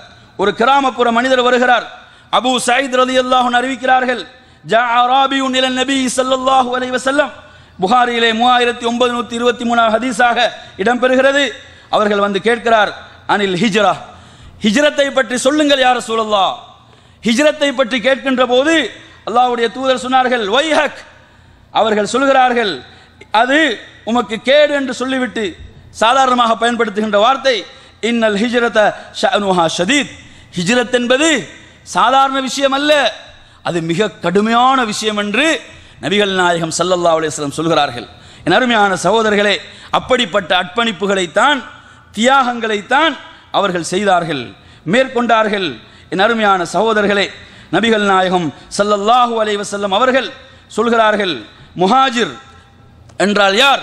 Speaker 3: ஒரு கிராமப்புற மனிதர் வருகிறார். அபூ சயீத் ரலியல்லாஹு அன்ஹு அறிவிக்கிறார்கள், ஜாஅ ராபியுன் இலன் நபி ஸல்லல்லாஹு அலைஹி வஸல்லம், புகாரியிலே 3923 ஹதீஸாக இடம்பெறுகிறது. அவர்கள் வந்து கேட்கிறார், அனில் ஹிஜ்ரா, ஹிஜ்ரத்தை பற்றி சொல்லுங்கள் யா ரசூலல்லாஹ். ஹிஜ்ரத்தை பற்றி கேட்கின்ற போது அல்லாஹ்வுடைய தூதர் சொன்னார்கள், வைஹக், அவர்கள் சொல்கிறார்கள், அது உமக்கு கேடு என்று சொல்லிவிட்டு சாதாரணமாக பயன்படுத்துகின்ற வார்த்தை இன்னல் ஹிஜ்ரத ஷஅனுஹா ஷதீத், ஹிஜ்ரத் என்பது சாதாரண விஷயம் அல்ல, அது மிக கடுமையான விஷயம் என்று நபிகள் நாயகம் ஸல்லல்லாஹு அலைஹி வஸல்லம் சொல்கிறார்கள். என் அருமையான சகோதரர்களே, அப்படிப்பட்ட அர்ப்பணிப்புகளைத்தான், தியாகங்களைத்தான் அவர்கள் செய்தார்கள், மேற்கொண்டார்கள். என் அருமையான சகோதரர்களே, நபிகள் நாயகம் ஸல்லல்லாஹு அலைஹி வஸல்லம் அவர்கள் சொல்கிறார்கள், முஹாஜிர் என்றால் யார்,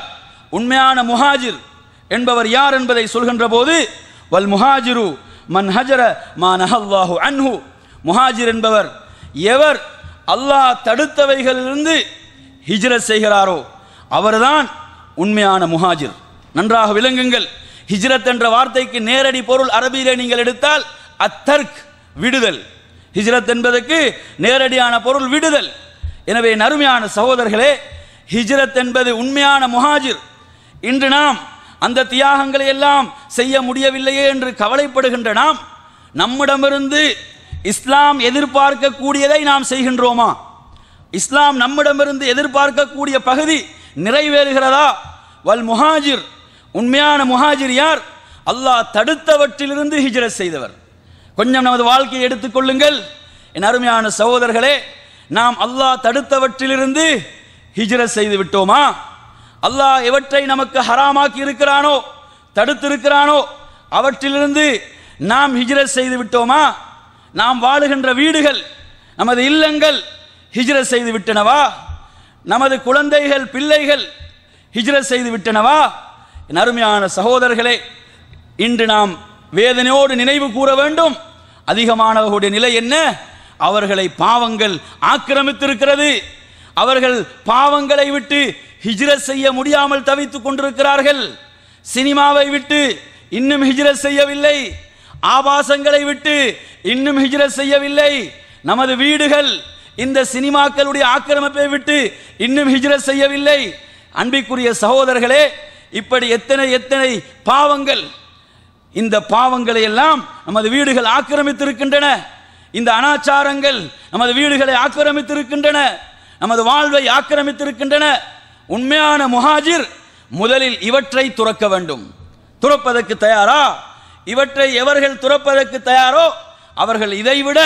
Speaker 3: உண்மையான முஹாஜிர் என்பவர் யார் என்பதை சொல்கின்ற போது வல் முஹாஜிரு மன் ஹஜர மா நஹல்லாஹு அன்ஹு, முஹாஜிர் என்பவர் எவர் அல்லாஹ் தடுத்தவைகளிலிருந்து ஹிஜ்ரத் செய்கிறாரோ அவர்தான் உண்மையான முஹாஜிர். நன்றாக விளங்குங்கள், ஹிஜ்ரத் என்ற வார்த்தைக்கு நேரடி பொருள் அரபியிலே நீங்கள் எடுத்தால் அத்தர்க், விடுதல். ஹிஜ்ரத் என்பதற்கு நேரடியான பொருள் விடுதல். எனவே அருமையான சகோதரர்களே, ஹிஜ்ரத் என்பது உண்மையான முஹாஜிர். இன்று நாம் அந்த தியாகங்களை எல்லாம் செய்ய முடியவில்லையே என்று கவலைப்படுகின்ற நாம், நம்மிடமிருந்து இஸ்லாம் எதிர்பார்க்கக்கூடியதை நாம் செய்கின்றோமா? இஸ்லாம் நம்மிடமிருந்து எதிர்பார்க்கக்கூடிய பகுதி நிறைவேறுகிறதா? வல் முஹாஜிர், உண்மையான முஹாஜிர் யார்? அல்லாஹ் தடுத்தவற்றிலிருந்து ஹிஜ்ரத் செய்தவர். கொஞ்சம் நமது வாழ்க்கையை எடுத்துக்கொள்ளுங்கள் என் அருமையான சகோதரர்களே, நாம் அல்லாஹ் தடுத்தவற்றிலிருந்து ஹிஜ்ரத் செய்து விட்டோமா? அல்லாஹ் எவற்றை நமக்கு ஹராமாக்கி இருக்கிறானோ, தடுத்திருக்கிறானோ அவற்றிலிருந்து நாம் ஹிஜ்ரத் செய்து விட்டோமா? நாம் வாழுகின்ற வீடுகள், நமது இல்லங்கள் ஹிஜ்ரத் செய்து விட்டனவா? நமது குழந்தைகள் பிள்ளைகள் ஹிஜ்ரத் செய்து விட்டனவா? என் அருமையான சகோதரர்களே, இன்று நாம் வேதனையோடு நினைவு கூற வேண்டும். அதிகமானவர்களுடைய நிலை என்ன? அவர்களை பாவங்கள் ஆக்கிரமித்திருக்கிறது. அவர்கள் பாவங்களை விட்டு ஹிஜ்ரத் செய்ய முடியாமல் தவித்துக் கொண்டிருக்கிறார்கள். சினிமாவை விட்டு இன்னும் ஹிஜ்ரத் செய்யவில்லை. ஆபாசங்களை விட்டு இன்னும் ஹிஜ்ரத் செய்யவில்லை. நமது வீடுகள் இந்த சினிமாக்களுடைய ஆக்கிரமிப்பை விட்டு இன்னும் ஹிஜ்ரத் செய்யவில்லை. அன்பிற்குரிய சகோதரர்களே, இப்படி எத்தனை எத்தனை பாவங்கள், இந்த பாவங்களை எல்லாம் நமது வீடுகள் ஆக்கிரமித்திருக்கின்றன. இந்த அனாச்சாரங்கள் நமது வீடுகளை ஆக்கிரமித்திருக்கின்றன, நமது வாழ்வை ஆக்கிரமித்திருக்கின்றன. உண்மையான முஹாஜிர் முதலில் இவற்றை துறக்க வேண்டும். துறப்பதற்கு தயாரா? இவற்றை எவர்கள் துறப்பதற்கு தயாரோ அவர்கள் இதைவிட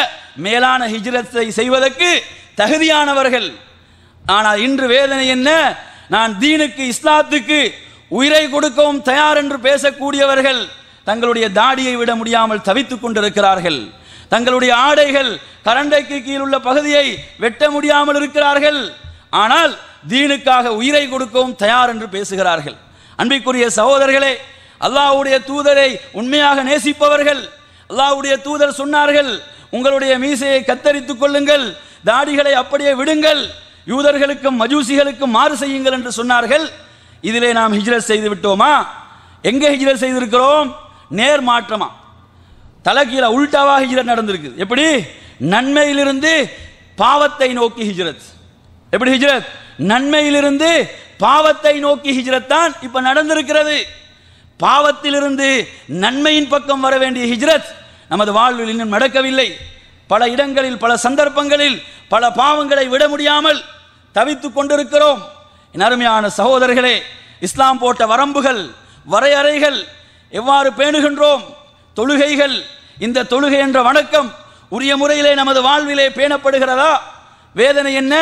Speaker 3: மேலான ஹிஜ்ரத்தை செய்வதற்கு தகுதியானவர்கள். ஆனால் இன்று வேதனை என்ன? நான் தீனுக்கு, இஸ்லாத்துக்கு உயிரை கொடுக்கவும் தயார் என்று பேசக்கூடியவர்கள் தங்களுடைய தாடியை விட முடியாமல் தவித்துக் கொண்டிருக்கிறார்கள். தங்களுடைய ஆடைகள் கரண்டைக்கு கீழ் உள்ள பகுதியை வெட்ட முடியாமல் இருக்கிறார்கள். ஆனால் தீனுக்காக உயிரை கொடுக்கவும் தயார் என்று பேசுகிறார்கள். அன்பிற்குரிய சகோதரர்களே, அல்லாஹ்வுடைய தூதரை உண்மையாக நேசிப்பவர்கள், அல்லாஹ்வுடைய தூதர் சொன்னார்கள், உங்களுடைய மீசையை கத்தரித்துக் கொள்ளுங்கள், தாடிகளை அப்படியே விடுங்கள், யூதர்களுக்கும் மஜூசிகளுக்கும் மாறு செய்யுங்கள் என்று சொன்னார்கள். இதிலே நாம் ஹிஜ்ரத் செய்து விட்டோமா? எங்கே ஹிஜ்ரத் செய்திருக்கிறோம்? நேர் மாற்றமா, தலைகீழ உல்டாவா ஹிஜ்ரத் நடந்திருக்கு. எப்படி? நன்மையிலிருந்து பாவத்தை நோக்கி ஹிஜ்ரத். எப்படி ஹிஜ்ரத்? நன்மையிலிருந்து பாவத்தை நோக்கி ஹிஜ்ரத் தான் இப்ப நடந்திருக்கிறது. பாவத்திலிருந்து நன்மையின் பக்கம் வர வேண்டிய ஹிஜ்ரத் நமது வாழ்வில் இன்னும் நடக்கவில்லை. பல இடங்களில், பல சந்தர்ப்பங்களில் பல பாவங்களை விட முடியாமல் தவித்துக் கொண்டிருக்கிறோம். என் அருமையான சகோதரர்களே, இஸ்லாம் போட்ட வரம்புகள், வரையறைகள் எவ்வாறு பேணுகின்றோம்? தொழுகைகள், இந்த தொழுகை என்ற வணக்கம் உரிய முறையிலே நமது வாழ்விலே பேணப்படுகிறதா? வேதனை என்ன?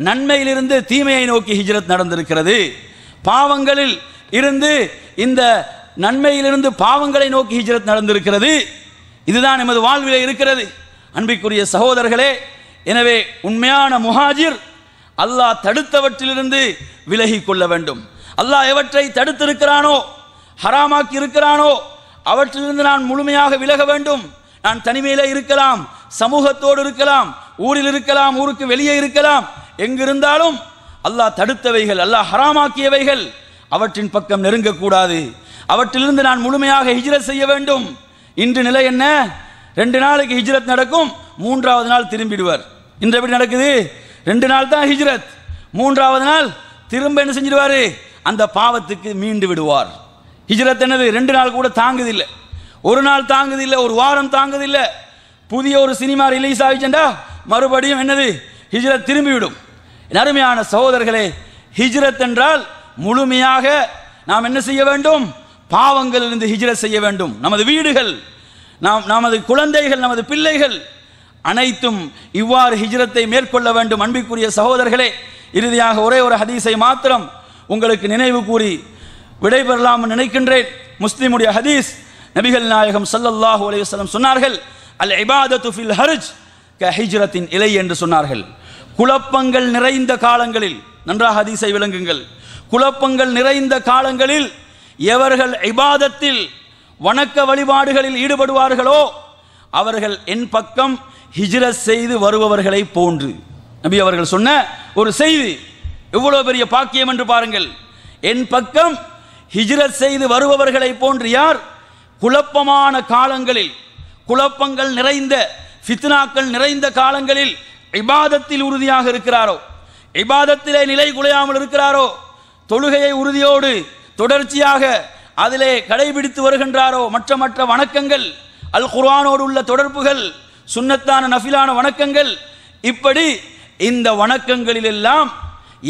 Speaker 3: நன்மையிலிருந்து தீமையை நோக்கி ஹிஜ்ரத் நடந்திருக்கிறது. பாவங்களில் இருந்து இந்த நன்மையிலிருந்து பாவங்களை நோக்கி ஹிஜ்ரத் நடந்திருக்கிறது. இதுதான் நமது வாழ்விலே இருக்கிறது. அன்பிற்குரிய சகோதரர்களே, எனவே உண்மையான முஹாஜிர் அல்லாஹ் தடுத்தவற்றிலிருந்து விலகி கொள்ள வேண்டும். அல்லாஹ் எவற்றை தடுத்திருக்கிறானோ, ஹராமாக்கி இருக்கிறானோ அவற்றிலிருந்து நான் முழுமையாக விலக வேண்டும். நான் தனிமையிலே இருக்கலாம், சமூகத்தோடு இருக்கலாம், ஊரில் இருக்கலாம், ஊருக்கு வெளியே இருக்கலாம், எங்கிருந்தாலும் அல்லாஹ் தடுத்தவைகள், அல்லாஹ் ஹராமாக்கியவைகள் அவற்றின் பக்கம் நெருங்கக்கூடாது. அவற்றிலிருந்து நான் முழுமையாக ஹிஜ்ரத் செய்ய வேண்டும். இன்று நிலை என்ன? 2 நாளைக்கு ஹிஜ்ரத் நடக்கும், 3வது நாள் திரும்பிடுவார். இன்று எப்படி நடக்குது? 2 நாள் தான் ஹிஜ்ரத், 3வது நாள் திரும்ப என்ன செஞ்சிடுவாரு? அந்த பாவத்துக்கு மீண்டு விடுவார். ஹிஜ்ரத் என்னது? 2 நாள் கூட தாங்குதில்லை, 1 நாள் தாங்குதில்லை, 1 வாரம் தாங்குதில்லை. புதிய ஒரு சினிமா ரிலீஸ் ஆகிச்சண்டா மறுபடியும் என்னது? ஹிஜ்ரத் திரும்பிவிடும். அருமையான சகோதரர்களே, ஹிஜ்ரத் என்றால் முழுமையாக நாம் என்ன செய்ய வேண்டும்? பாவங்களிலிருந்து ஹிஜ்ரத் செய்ய வேண்டும். நமது வீடுகள், நமது குழந்தைகள், நமது பிள்ளைகள் அனைத்தும் இவ்வாறு ஹிஜ்ரத்தை மேற்கொள்ள வேண்டும். அன்பிற்குரிய சகோதரர்களே, இறுதியாக ஒரே ஒரு ஹதீஸை மாத்திரம் உங்களுக்கு நினைவு கூறி விடைபெறலாம் நினைக்கின்றேன். முஸ்லிமுடைய ஹதீஸ், நபிகள் நாயகம் ஸல்லல்லாஹு அலைஹி வஸல்லம் சொன்னார்கள், அல் இபாதத்து ஃபில் ஹர்ஜ் க ஹிஜ்ரத்தின் இலை என்று சொன்னார்கள். குழப்பங்கள் நிறைந்த காலங்களில், நன்றாக ஹதீஸை விளங்குங்கள், குழப்பங்கள் நிறைந்த காலங்களில் எவர்கள் இபாதத்தில், வணக்க வழிபாடுகளில் ஈடுபடுவார்களோ அவர்கள் என் பக்கம் ஹிஜ்ரத் செய்து வருபவர்களை போன்று. நபி அவர்கள் சொன்ன ஒரு செய்தி, எவ்வளவு பெரிய பாக்கியம் என்று பாருங்கள். என் பக்கம் ஹிஜ்ரத் செய்து வருபவர்களை போன்று யார்? குழப்பமான காலங்களில், குழப்பங்கள் நிறைந்த, ஃபித்னாக்கள் நிறைந்த காலங்களில் இபாதத்தில் உறுதியாக இருக்கிறாரோ, இபாதத்திலே நிலை குலையாமல் இருக்கிறாரோ, தொழுகையை உறுதியோடு தொடர்ச்சியாக அதிலே கடைபிடித்து வருகின்றாரோ, மற்ற மற்ற வணக்கங்கள், அல் குர்ஆனோடு உள்ள தொடர்புகள், சுன்னத்தான நஃபிலான வணக்கங்கள், இப்படி இந்த வணக்கங்களில் எல்லாம்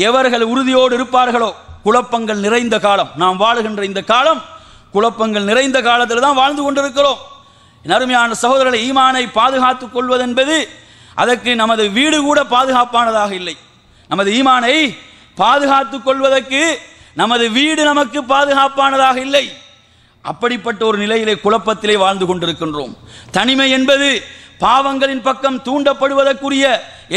Speaker 3: எவர்கள் உறுதியோடு இருப்பார்களோ, குழப்பங்கள் நிறைந்த காலம், நாம் வாழுகின்ற இந்த காலம் குழப்பங்கள் நிறைந்த காலத்தில் தான் வாழ்ந்து கொண்டிருக்கிறோம். அருமையான சகோதரர்களை, ஈமானை பாதுகாத்துக் கொள்வது என்பது, அதற்கு நமது வீடு கூட பாதுகாப்பானதாக இல்லை. நமது ஈமானை பாதுகாத்துக் கொள்வதற்கு நமது வீடு நமக்கு பாதுகாப்பானதாக இல்லை. அப்படிப்பட்ட ஒரு நிலையிலே, குழப்பத்திலே வாழ்ந்து கொண்டிருக்கின்றோம். தனிமை என்பது பாவங்களின் பக்கம் தூண்டப்படுவதற்குரிய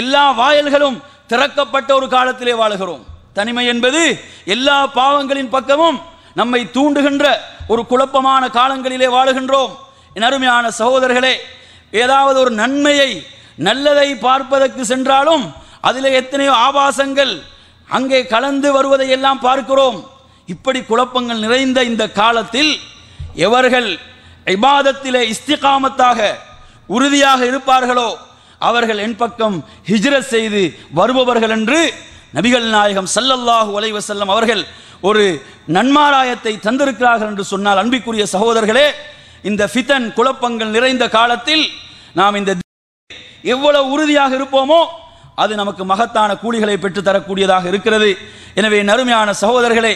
Speaker 3: எல்லா வாயில்களும் திறக்கப்பட்ட ஒரு காலத்திலே வாழுகிறோம். தனிமை என்பது எல்லா பாவங்களின் பக்கமும் நம்மை தூண்டுகின்ற ஒரு குழப்பமான காலங்களிலே வாழுகின்றோம். என் அருமையான சகோதரர்களே, ஏதாவது ஒரு நன்மையை நல்லதை பார்ப்பதற்கு சென்றாலும் அதிலே எத்தனையோ ஆபாசங்கள் அங்கே கலந்து வருவதை எல்லாம் பார்க்கிறோம். இப்படி குழப்பங்கள் நிறைந்த இந்த காலத்தில் எவர்கள் இபாதத்திலே இஸ்திகாமத்தாக உறுதியாக இருப்பார்களோ அவர்கள் என் பக்கம் ஹிஜ்ரத் செய்து வருபவர்கள் என்று நபிகள் நாயகம் ஸல்லல்லாஹு அலைஹி வஸல்லம் அவர்கள் ஒரு நன்மாராயத்தை தந்திருக்கிறார்கள் என்று சொன்னால், அன்பிற்குரிய சகோதரர்களே, இந்த ஃபிதன் குழப்பங்கள் நிறைந்த காலத்தில் நாம் இந்த எவ்வளவு உறுதியாக இருப்போமோ அது நமக்கு மகத்தான கூலிகளை பெற்று தரக்கூடியதாக இருக்கிறது. எனவே நறுமையான சகோதரர்களே,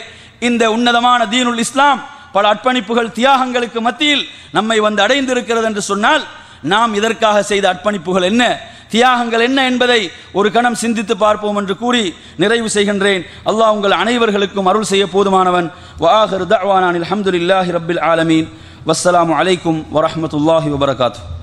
Speaker 3: இந்த உன்னதமான தீனுல் இஸ்லாம் பல அர்ப்பணிப்புகள் தியாகங்களுக்கு மத்தியில் நம்மை வந்து அடைந்திருக்கிறது என்று சொன்னால், நாம் இதற்காக செய்த அர்ப்பணிப்புகள் என்ன, தியாகங்கள் என்ன என்பதை ஒரு கணம் சிந்தித்து பார்ப்போம் என்று கூறி நிறைவு செய்கின்றேன். அல்லாஹ் உங்கள் அனைவர்களுக்கும் அருள் செய்ய போதுமானவன். வஆகிரு தஅவானா அல்ஹம்துலில்லாஹி ரப்பில் ஆலமீன். வஸ்ஸலாமு அலைக்கும் வரஹ்மத்துல்லாஹி வபரகாத்துஹு.